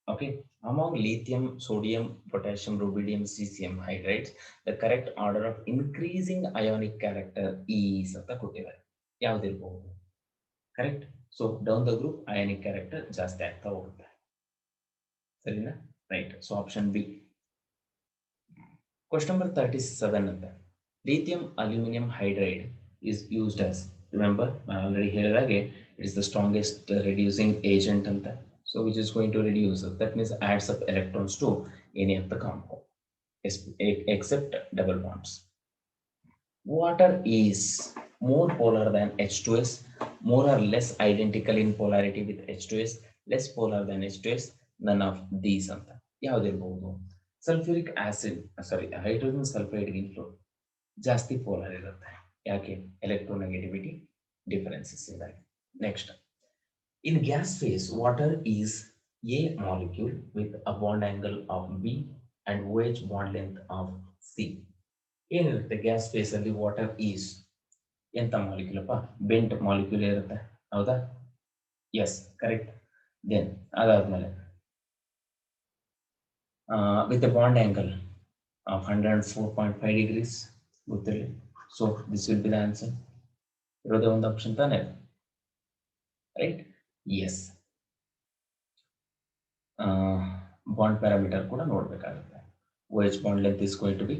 Okay, among lithium, sodium, potassium, rubidium, cesium hydrides, the correct order of increasing ionic character is ಅಂತ ಕೊಟ್ಟಿದ್ದಾರೆ. ಯಾವ್ದಿರಬಹುದು? Correct. So down the group ionic character ಜಾಸ್ತಿ ಆಗ್ತಾ ಹೋಗುತ್ತೆ. ಸರಿನಾ? Right. So option B. Question number 37 ಅಂತ, lithium aluminum hydride is used as, remember I already ಹೇಳಿದಾಗೆ it is the strongest reducing agent anta, so which is going to reduce, that means adds up electrons to any of the compound except double bonds. Water is more polar than H2S, more or less identical in polarity with H2S, less polar than H2S, none of these anta. ಯಾವ್ದಿರಬಹುದು? Sulphuric acid, sorry hydrogen sulphide ಗಿಂತ ಜಾಸ್ತಿ polar ಇರುತ್ತೆ. ಯಾಕೆ? Electronegativity differences ಇಂದಾಗಿ. Next, in gas phase water is a molecule with a bond angle of B and OH bond length of C. ಏನಿರುತ್ತೆ gas phase ಅಲ್ಲಿ? Water is ಎಂತ molecule ಅಪ್ಪ? Bent molecule ಇರುತ್ತೆ, ಹೌದಾ? Yes, correct. ದೆನ್ ಅದಾದ್ಮೇಲೆ with a bond angle of 104.5 degrees, ಗೊತ್ತಿರಲಿ. So this will be the answer. ಇರೋದೇ ಒಂದು ಆಪ್ಷನ್ ತಾನೆ, ರೈಟ್? ಎಸ್. ಬಾಂಡ್ ಪ್ಯಾರಾಮೀಟರ್ ಕೂಡ ನೋಡ್ಬೇಕಾಗುತ್ತೆ. OH bond length is going to be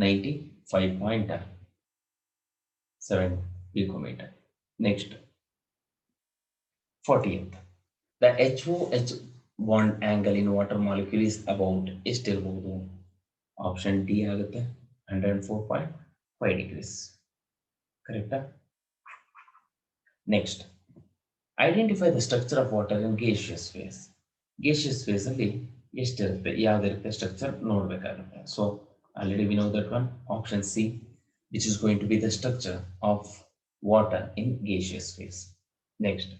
95.7 picometer. Next, 40th, the HOH bond angle in water molecule is about ಎಷ್ಟಿರಬಹುದು? Option D ಆಗುತ್ತೆ, 104.5 degrees. ಕರೆಕ್ಟಾ? Next, identify the structure of water in gaseous phase. Gaseous phase ಅಲ್ಲಿ ಎಷ್ಟಿರುತ್ತೆ, ಯಾವ್ದಿರುತ್ತೆ structure ನೋಡ್ಬೇಕಾಗುತ್ತೆ. So already we know that one, option C, which is going to be the structure of water in gaseous phase. Next,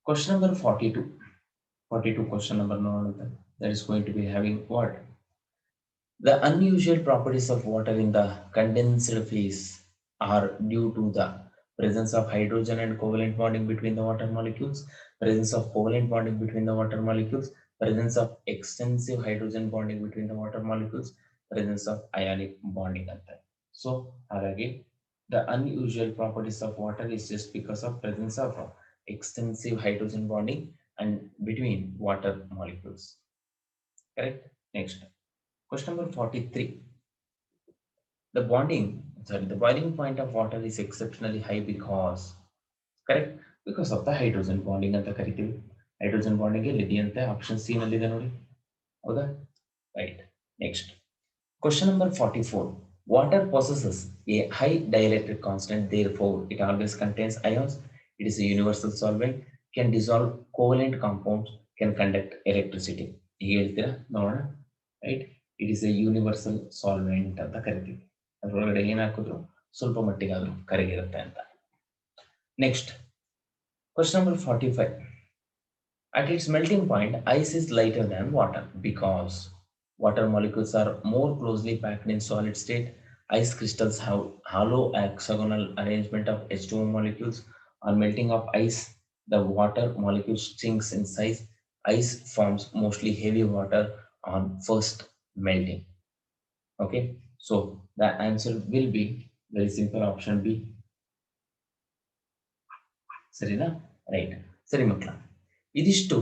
question number 42. 42 question number that is going to be having what? The unusual properties of water in the condensed phase are due to the presence of hydrogen and covalent bonding between the water molecules, presence of covalent bonding between the water molecules, presence of extensive hydrogen bonding between the water molecules, presence of ionic bonding. So ಹಾಗಾಗಿ the unusual properties of water is just because of presence of extensive hydrogen bonding and between water molecules. Correct? Next, question number 43. The boiling point of water is exceptionally high because, correct? Because of the hydrogen bonding ಅಂತ ಕರಿತೀವಿ. Hydrogen bonding ಎಲ್ಲಿದೆ ಅಂತ option C ನಲ್ಲಿದೆ ನೋಡಿ, ಹೌದಾ? Right. Next, question number 44. Water possesses a high dielectric constant, therefore it always contains ions. It is a universal solvent, can dissolve covalent compounds, can conduct electricity. ಹೀಗೆ ಹೇಳ್ತೀರಾ ನೋಡೋಣ, right? It is A universal solvent ಅಂತ ಕರಿತೀವಿ. ಅದರೊಳಗಡೆ ಏನ್ ಹಾಕಿದ್ರು ಸ್ವಲ್ಪ ಮಟ್ಟಿಗಾದ್ರೂ ಕರಗಿರುತ್ತೆ ಅಂತ. Next, question number 45. At its melting point, ice is lighter than water because water molecules are more closely packed in solid state. Ice crystals have hollow hexagonal arrangement of H2O molecules. On melting of ice, the water molecule shrinks in size. Ice forms mostly heavy water on first melting. Okay, so the answer will be very simple, option B. ಸರಿನಾ? Right. ಸರಿ ಮಕ್ಕಳ, ಇದಿಷ್ಟು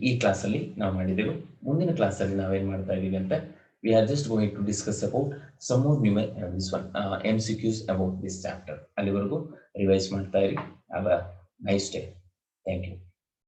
ಈ ಕ್ಲಾಸಲ್ಲಿ ನಾವು ಮಾಡಿದೆವು. ಮುಂದಿನ ಕ್ಲಾಸಲ್ಲಿ ನಾವೇನ್ ಮಾಡ್ತಾ ಇದೀವಿ ಅಂತ, we are just going to discuss about some more MCQs about this chapter. ಅಲ್ಲಿವರೆಗೂ ರಿವೈಸ್ ಮಾಡ್ತಾ ಇರಿ. Have a nice day. Thank you.